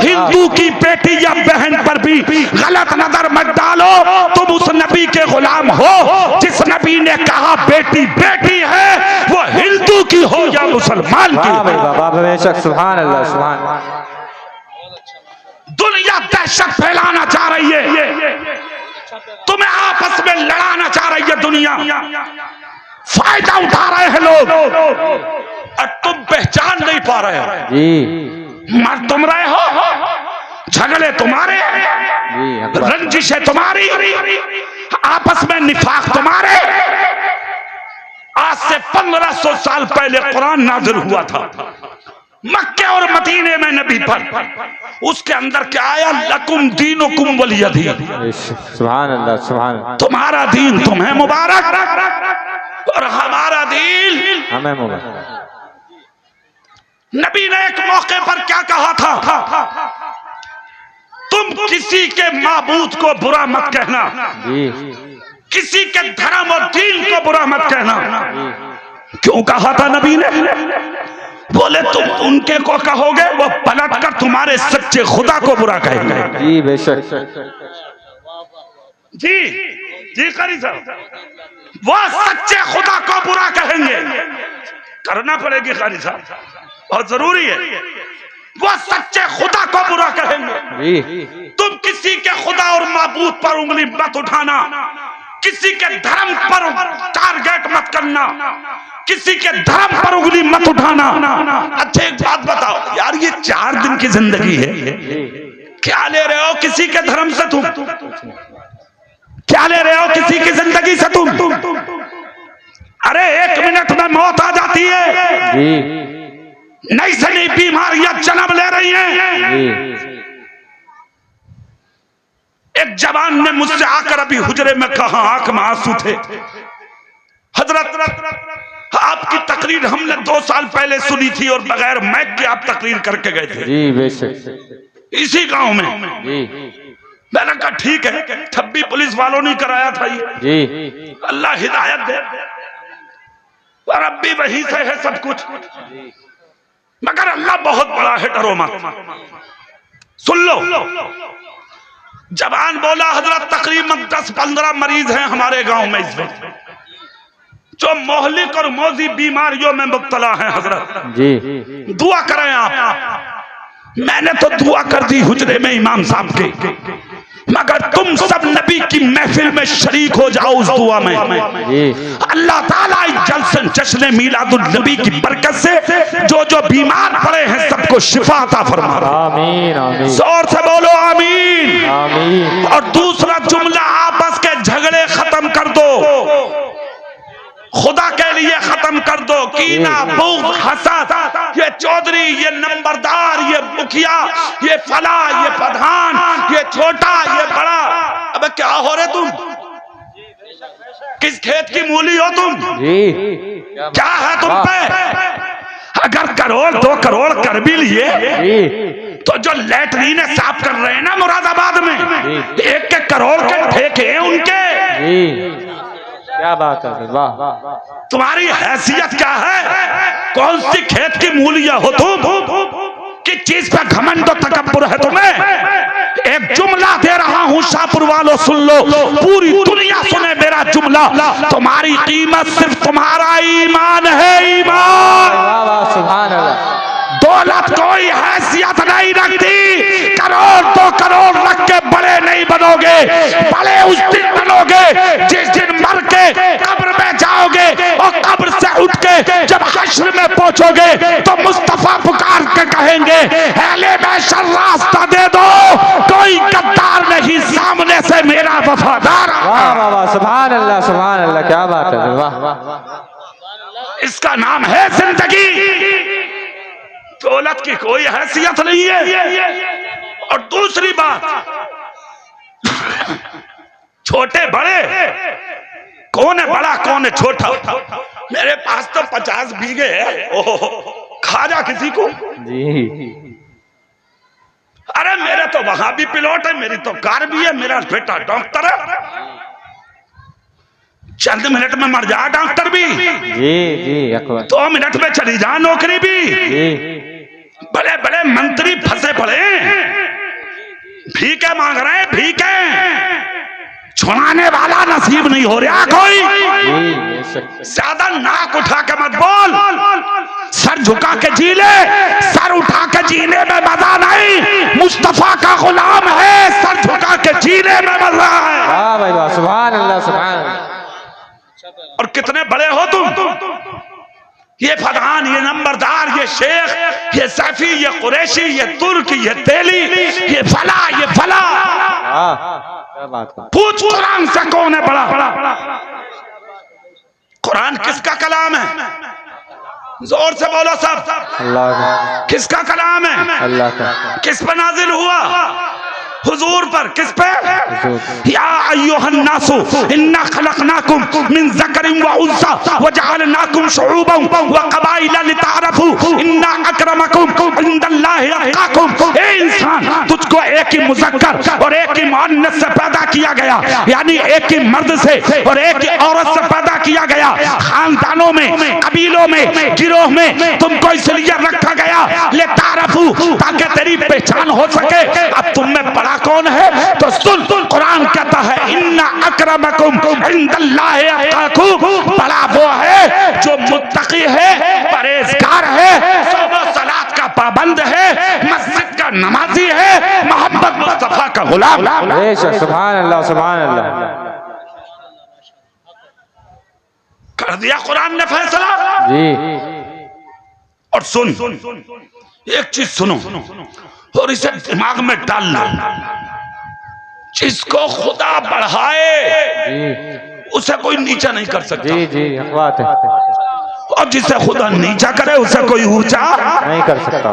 [SPEAKER 1] हिंदू की बेटी या बहन पर भी गलत नजर मत डालो। तुम उस नबी के गुलाम हो जिस नबी ने कहा बेटी बेटी है, वो हिंदू की हो या मुसलमान की।
[SPEAKER 2] सुभान अल्लाह सुभान।
[SPEAKER 1] दुनिया दहशत फैलाना चाह रही है, तुम्हें आपस में लड़ाना चाह रही है दुनिया, फायदा उठा रहे हैं लोग, और तुम पहचान नहीं पा रहे हो। मर तुम रहे हो, झगड़े तुम्हारे, रंजिशें तुम्हारी, आपस में निफाक तुम्हारे। आज से 1500 साल पहले कुरान नाजिल हुआ था, मक्के और मदीने में नबी पर, उसके अंदर क्या आया, लकुम दीनुकुम वलिय दीन,
[SPEAKER 2] सुभान अल्लाह सुभान अल्लाह।
[SPEAKER 1] तुम्हारा दीन तुम्हें मुबारक और हमारा दीन
[SPEAKER 2] हमें मुबारक।
[SPEAKER 1] नबी ने एक मौके पर क्या कहा था, तुम किसी के माबूद को बुरा मत कहना, किसी के धर्म और दीन को बुरा मत कहना। क्यों कहा था नबी ने? बोले तुम उनके को कहोगे वो पलट कर तुम्हारे सच्चे खुदा को बुरा कहेंगे।
[SPEAKER 2] जी बेशक।
[SPEAKER 1] जी जी कारी साहब, वो सच्चे खुदा को बुरा कहेंगे। करना पड़ेगी कारी साहब, बहुत जरूरी है। वो सच्चे खुदा को बुरा कहेंगे। तुम किसी के खुदा और माबूद पर उंगली मत उठाना, किसी के धर्म पर टारगेट मत करना, किसी के धर्म पर उंगली मत उठाना। अच्छा एक बात बताओ यार, ये 4 दिन की जिंदगी है, क्या ले रहे हो किसी के धर्म से? तुम क्या ले रहे हो किसी की जिंदगी से? तुम अरे 1 मिनट में मौत आ जाती है, नई से नई बीमारियां जन्म ले रही हैं। एक जवान ने मुझसे आकर अभी हुजरे में कहा, आंख में आंसू थे, हजरत आपकी तकरीर हमने 2 साल पहले सुनी थी और बगैर माइक के आप तकरीर करके गए थे।
[SPEAKER 2] जी बेशक।
[SPEAKER 1] इसी गांव में। जी। मैंने कहा ठीक है, ठब्बी पुलिस वालों ने कराया था ये। जी। अल्लाह हिदायत दे, और अब भी वही से है सब कुछ, मगर अल्लाह बहुत बड़ा है, डरो मत। सुन लो, जवान बोला, हजरत तकरीबन 10-15 मरीज हैं हमारे गांव में इस वक्त जो मोहलिक और मौजी बीमारियों में मुब्तला हैं। हजरत जी दुआ करें आप। मैंने तो दुआ कर दी हुजरे में इमाम साहब के, मगर तुम सब नबी की महफिल में शरीक हो जाओ उस दुआ में। अल्लाह ताला जल्द जश्न मीलादुन नबी की बरकत से जो जो बीमार पड़े हैं सबको शिफा अता फरमा। आमीन आमीन। जोर से बोलो आमीन आमीन। और दूसरा जुमला, आपस के झगड़े खत्म कर दो, खुदा के लिए खत्म कर दो। कीना, बुग़्ज़, हसद, ये चौधरी, ये नंबरदार, ये मुखिया, ये फला, ये प्रधान, ये छोटा, ये बड़ा, अबे क्या हो रहे तुम? किस खेत की मूली हो तुम? क्या है तुम पे? अगर 1 करोड़ 2 करोड़ कर भी लिए तो जो लैटरीन साफ कर रहे हैं ना मुरादाबाद में, 1 करोड़ के ठेके हैं उनके।
[SPEAKER 2] क्या बात है, वाह।
[SPEAKER 1] तुम्हारी हैसियत क्या है? कौन सी खेत की मूलियां हो तुम? किस चीज पे घमंड और तकब्बुर है तुम्हें? एक जुमला दे रहा हूं शाहपुर वालों, सुन लो, पूरी दुनिया सुने मेरा जुमला। तुम्हारी कीमत सिर्फ तुम्हारा ईमान है, ईमान।
[SPEAKER 2] सुभान अल्लाह।
[SPEAKER 1] दौलत कोई हैसियत नहीं रखती। 1 करोड़ 2 करोड़ रख के बड़े नहीं बनोगे, बड़े उस दिन बनोगे जिस दिन मर के कब्र में जाओगे और कब्र से उठ के जब हश्र में पहुंचोगे तो मुस्तफा पुकार के कहेंगे, अहले बैशर रास्ता दे दो, कोई गद्दार नहीं सामने से मेरा वफादार।
[SPEAKER 2] वाह वाह वाह, सुभान अल्लाह, क्या बात है, वाह।
[SPEAKER 1] इसका नाम है जिंदगी। दौलत की कोई हैसियत नहीं है। और दूसरी बात, छोटे बड़े कौन है बड़ा कौन है छोटा? मेरे पास तो 50 बीघे है, ओहो खा जा किसी को जी। अरे मेरे तो वहां भी पिलौट है, मेरी तो कार भी है, मेरा बेटा डॉक्टर है, चंद मिनट में मर जा डॉक्टर भी जी। 2 मिनट में चली जा नौकरी भी। बड़े बड़े मंत्री फंसे पड़े, भीखे मांग रहे हैं, भीखे छुड़ाने वाला नसीब नहीं हो रहा कोई। ज्यादा नाक उठा के मत बोल, सर झुका के जी ले। सर उठा के जीने में मजा नहीं, मुस्तफा का गुलाम है, सर झुका के जीने में मजा है।
[SPEAKER 2] वाह भाई वाह, सुभान अल्लाह सुभान अल्लाह।
[SPEAKER 1] और कितने बड़े हो तुम, ये प्रधान, ये नंबरदार, ये शेख, ये सैफी, ये कुरैशी, ये तुर्क, ये तेली, ये फला, ये फला।
[SPEAKER 2] क्या बात है?
[SPEAKER 1] पूछ कुरान से कौन है बड़ा? कुरान किसका कलाम है? जोर से बोलो सब।
[SPEAKER 2] अल्लाह का।
[SPEAKER 1] किसका कलाम है?
[SPEAKER 2] अल्लाह का।
[SPEAKER 1] किस पर नाजिल हुआ? हुजूर पर। किस पे? या अय्युहन नासु इन्ना खलकनाकुम मिन ज़करिन व उन्सा व जअलनाकुम शुऊबन व क़बाइला लितारफू इन्ना अक्रमकुम इंदल्लाहि अत्क़ाकुम। ए इंसान, तुझको एक ही मुज़क्कर और एक ही मुअन्नस से पैदा किया गया, यानी एक ही मर्द से और एक ही औरत से पैदा किया गया। खानदानों में, कबीलों में, गिरोह में तुमको इसलिए रखा गया लितारफू, ताकि तेरी पहचान हो सके। अब तुम में बड़ा कौन है? तो सुन, कुरान कहता है इन्ना अक्रमकुम इंदल्लाहि अत्क़ाकुम। बड़ा वो है जो मुत्तकी है, परहेजगार है, सुबह सलात का पाबंद है, मस्जिद का नमाजी है, मोहम्मद मुस्तफा का गुलाम।
[SPEAKER 2] बेशक, सुभान अल्लाह, सुभान अल्लाह।
[SPEAKER 1] कर दिया कुरान ने फैसला
[SPEAKER 2] जी।
[SPEAKER 1] और सुन, एक चीज सुनो और इसे दिमाग में डालना, जिसको खुदा बढ़ाए उसे कोई नीचा नहीं कर सकता।
[SPEAKER 2] जी जी, बात है।
[SPEAKER 1] और जिसे खुदा नीचा करे उसे कोई ऊंचा
[SPEAKER 2] नहीं कर सकता।